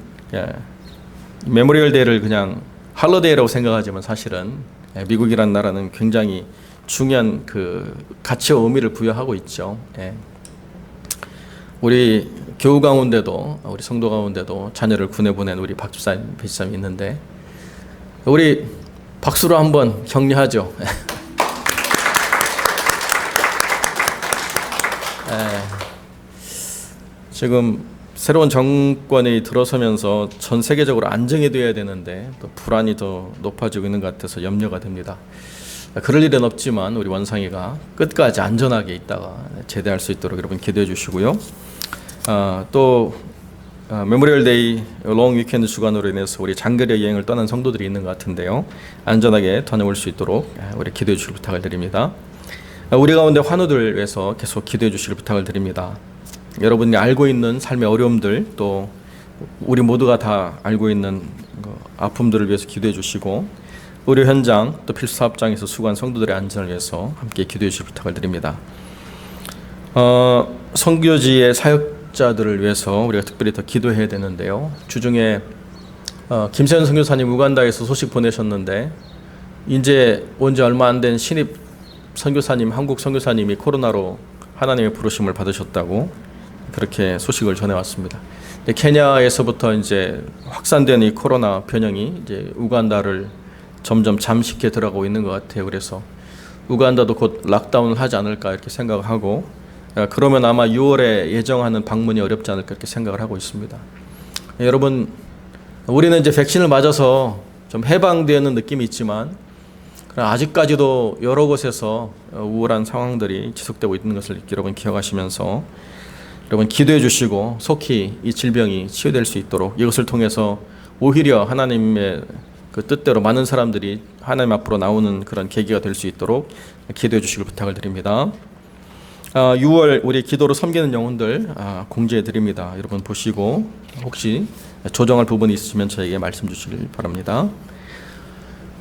메모리얼 데이를 그냥 할러데이라고 생각하지만 사실은 미국이라는 나라는 굉장히 중요한 그 가치와 의미를 부여하고 있죠. 우리 교우 가운데도 우리 성도 가운데도 자녀를 군에 보낸 우리 박 집사님, 배 집사님이 있는데 우리 박수로 한번 격려하죠. 지금 새로운 정권이 들어서면서 전 세계적으로 안정이 되어야 되는데 또 불안이 더 높아지고 있는 것 같아서 염려가 됩니다. 그럴 일은 없지만 우리 원상이가 끝까지 안전하게 있다가 제대할 수 있도록 여러분 기도해 주시고요. 또 메모리얼 데이 롱 위켄드 주간으로 인해서 우리 장거리 여행을 떠난 성도들이 있는 것 같은데요. 안전하게 다녀올 수 있도록 우리 기도해 주실 부탁을 드립니다. 우리 가운데 환우들 위해서 계속 기도해 주실 부탁을 드립니다. 여러분이 알고 있는 삶의 어려움들 또 우리 모두가 다 알고 있는 아픔들을 위해서 기도해 주시고 의료 현장 또 필수 사업장에서 수고한 성도들의 안전을 위해서 함께 기도해 주실 부탁을 드립니다. 선교지의 사역자들을 위해서 우리가 특별히 더 기도해야 되는데요. 주중에 김세현 선교사님 우간다에서 소식 보내셨는데 이제 온 지 얼마 안 된 신입 선교사님, 한국 선교사님이 코로나로 하나님의 부르심을 받으셨다고 그렇게 소식을 전해왔습니다. 케냐에서부터 이제 확산된 이 코로나 변형이 이제 우간다를 점점 잠식해 들어가고 있는 것 같아요. 그래서 우간다도 곧 락다운을 하지 않을까 이렇게 생각을 하고 그러면 아마 6월에 예정하는 방문이 어렵지 않을까 이렇게 생각을 하고 있습니다. 여러분, 우리는 이제 백신을 맞아서 좀 해방되는 느낌이 있지만 아직까지도 여러 곳에서 우울한 상황들이 지속되고 있는 것을 여러분 기억하시면서 여러분 기도해 주시고 속히 이 질병이 치유될 수 있도록 이것을 통해서 오히려 하나님의 그 뜻대로 많은 사람들이 하나님 앞으로 나오는 그런 계기가 될 수 있도록 기도해 주시길 부탁을 드립니다. 6월 우리 기도로 섬기는 영혼들 공지해 드립니다. 여러분 보시고 혹시 조정할 부분이 있으시면 저에게 말씀 주시길 바랍니다.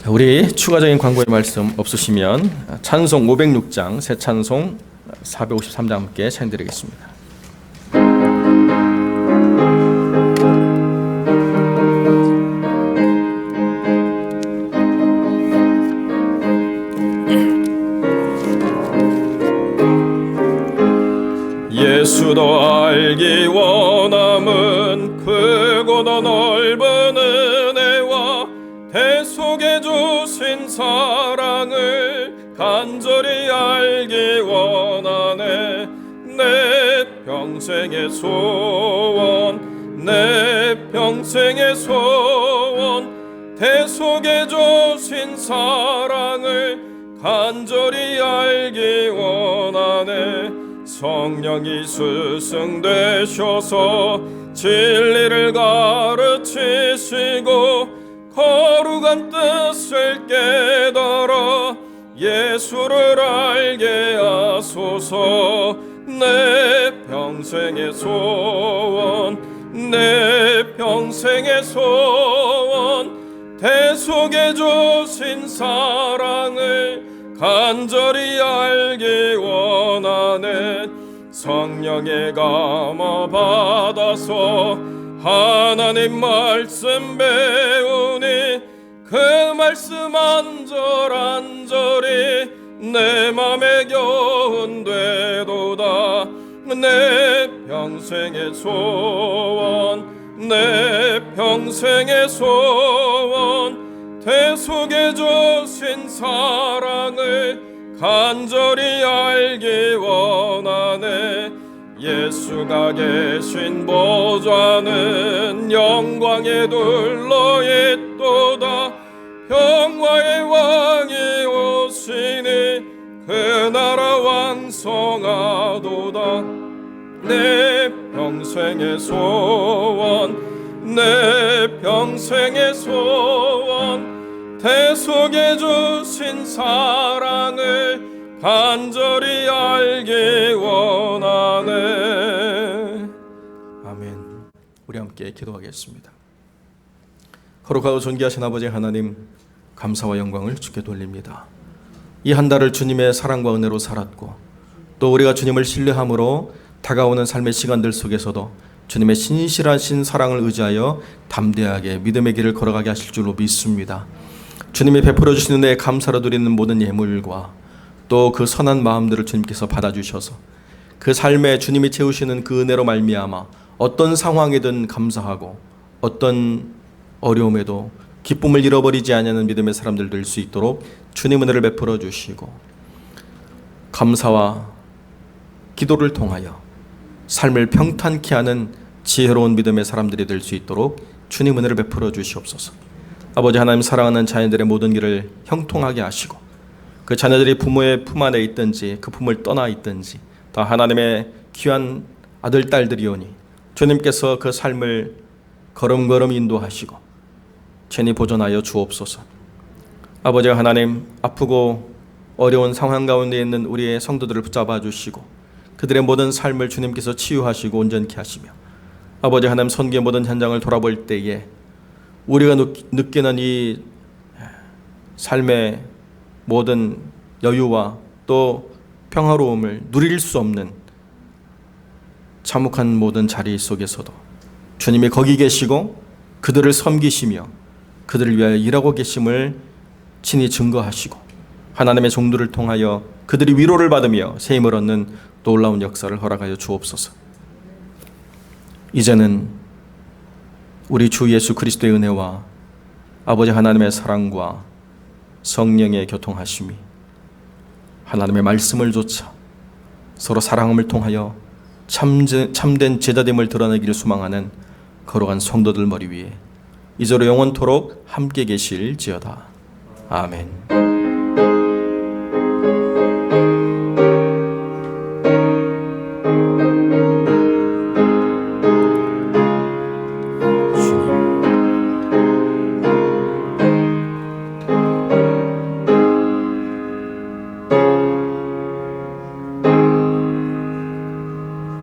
우리 추가적인 광고의 말씀 없으시면 찬송 506장 새 찬송 453장 함께 찬양드리겠습니다. 예수도 알기 원함은 크고도 넓은 은혜와 대속해 주신 사랑을 간절히 알기 원하네. 내 평생의 소원, 내 평생의 소원, 대속해 주신 사랑을 간절히 알기 원하네. 성령이 스승되셔서 진리를 가르치시고 거룩한 뜻을 깨달아 예수를 알게 하소서. 내 평생의 소원, 내 평생의 소원, 대속해 주신 사랑을 간절히 알기 원하네. 성령의 감화 받아서 하나님 말씀 배우니 그 말씀 안절안절이 내 맘에 겨운되도다. 내 평생의 소원, 내 평생의 소원, 대속해 주신 사랑을 간절히 알기 원하네. 예수가 계신 보좌는 영광에 둘러 있도다. 평화의 왕이 오시니 그 나라 왕성하도다. 내 평생의 소원, 내 평생의 소원, 대속해 주신 사랑을 간절히 알기 원하네. 아멘. 우리 함께 기도하겠습니다. 거룩하고 존귀하신 아버지 하나님, 감사와 영광을 주께 돌립니다. 이 한 달을 주님의 사랑과 은혜로 살았고 또 우리가 주님을 신뢰함으로 다가오는 삶의 시간들 속에서도 주님의 신실하신 사랑을 의지하여 담대하게 믿음의 길을 걸어가게 하실 줄로 믿습니다. 주님이 베풀어 주신 은혜에 감사로 드리는 모든 예물과 또 그 선한 마음들을 주님께서 받아주셔서 그 삶에 주님이 채우시는 그 은혜로 말미암아 어떤 상황이든 감사하고 어떤 어려움에도 기쁨을 잃어버리지 않는 믿음의 사람들 될 수 있도록 주님 은혜를 베풀어 주시고 감사와 기도를 통하여 삶을 평탄케 하는 지혜로운 믿음의 사람들이 될 수 있도록 주님 은혜를 베풀어 주시옵소서. 아버지 하나님, 사랑하는 자녀들의 모든 길을 형통하게 하시고 그 자녀들이 부모의 품 안에 있든지 그 품을 떠나 있든지 다 하나님의 귀한 아들 딸들이오니 주님께서 그 삶을 걸음걸음 인도하시고 친히 보존하여 주옵소서. 아버지 하나님, 아프고 어려운 상황 가운데 있는 우리의 성도들을 붙잡아 주시고 그들의 모든 삶을 주님께서 치유하시고 온전케 하시며 아버지 하나님, 선교의 모든 현장을 돌아볼 때에 우리가 느끼는 이 삶의 모든 여유와 또 평화로움을 누릴 수 없는 참혹한 모든 자리 속에서도 주님이 거기 계시고 그들을 섬기시며 그들을 위하여 일하고 계심을 친히 증거하시고 하나님의 종들을 통하여 그들이 위로를 받으며 새 힘을 얻는 놀라운 역사를 허락하여 주옵소서. 이제는 우리 주 예수 그리스도의 은혜와 아버지 하나님의 사랑과 성령의 교통하심이 하나님의 말씀을 조차 서로 사랑함을 통하여 참된 제자됨을 드러내기를 소망하는 거룩한 성도들 머리 위에 이제로 영원토록 함께 계실지어다. 아멘.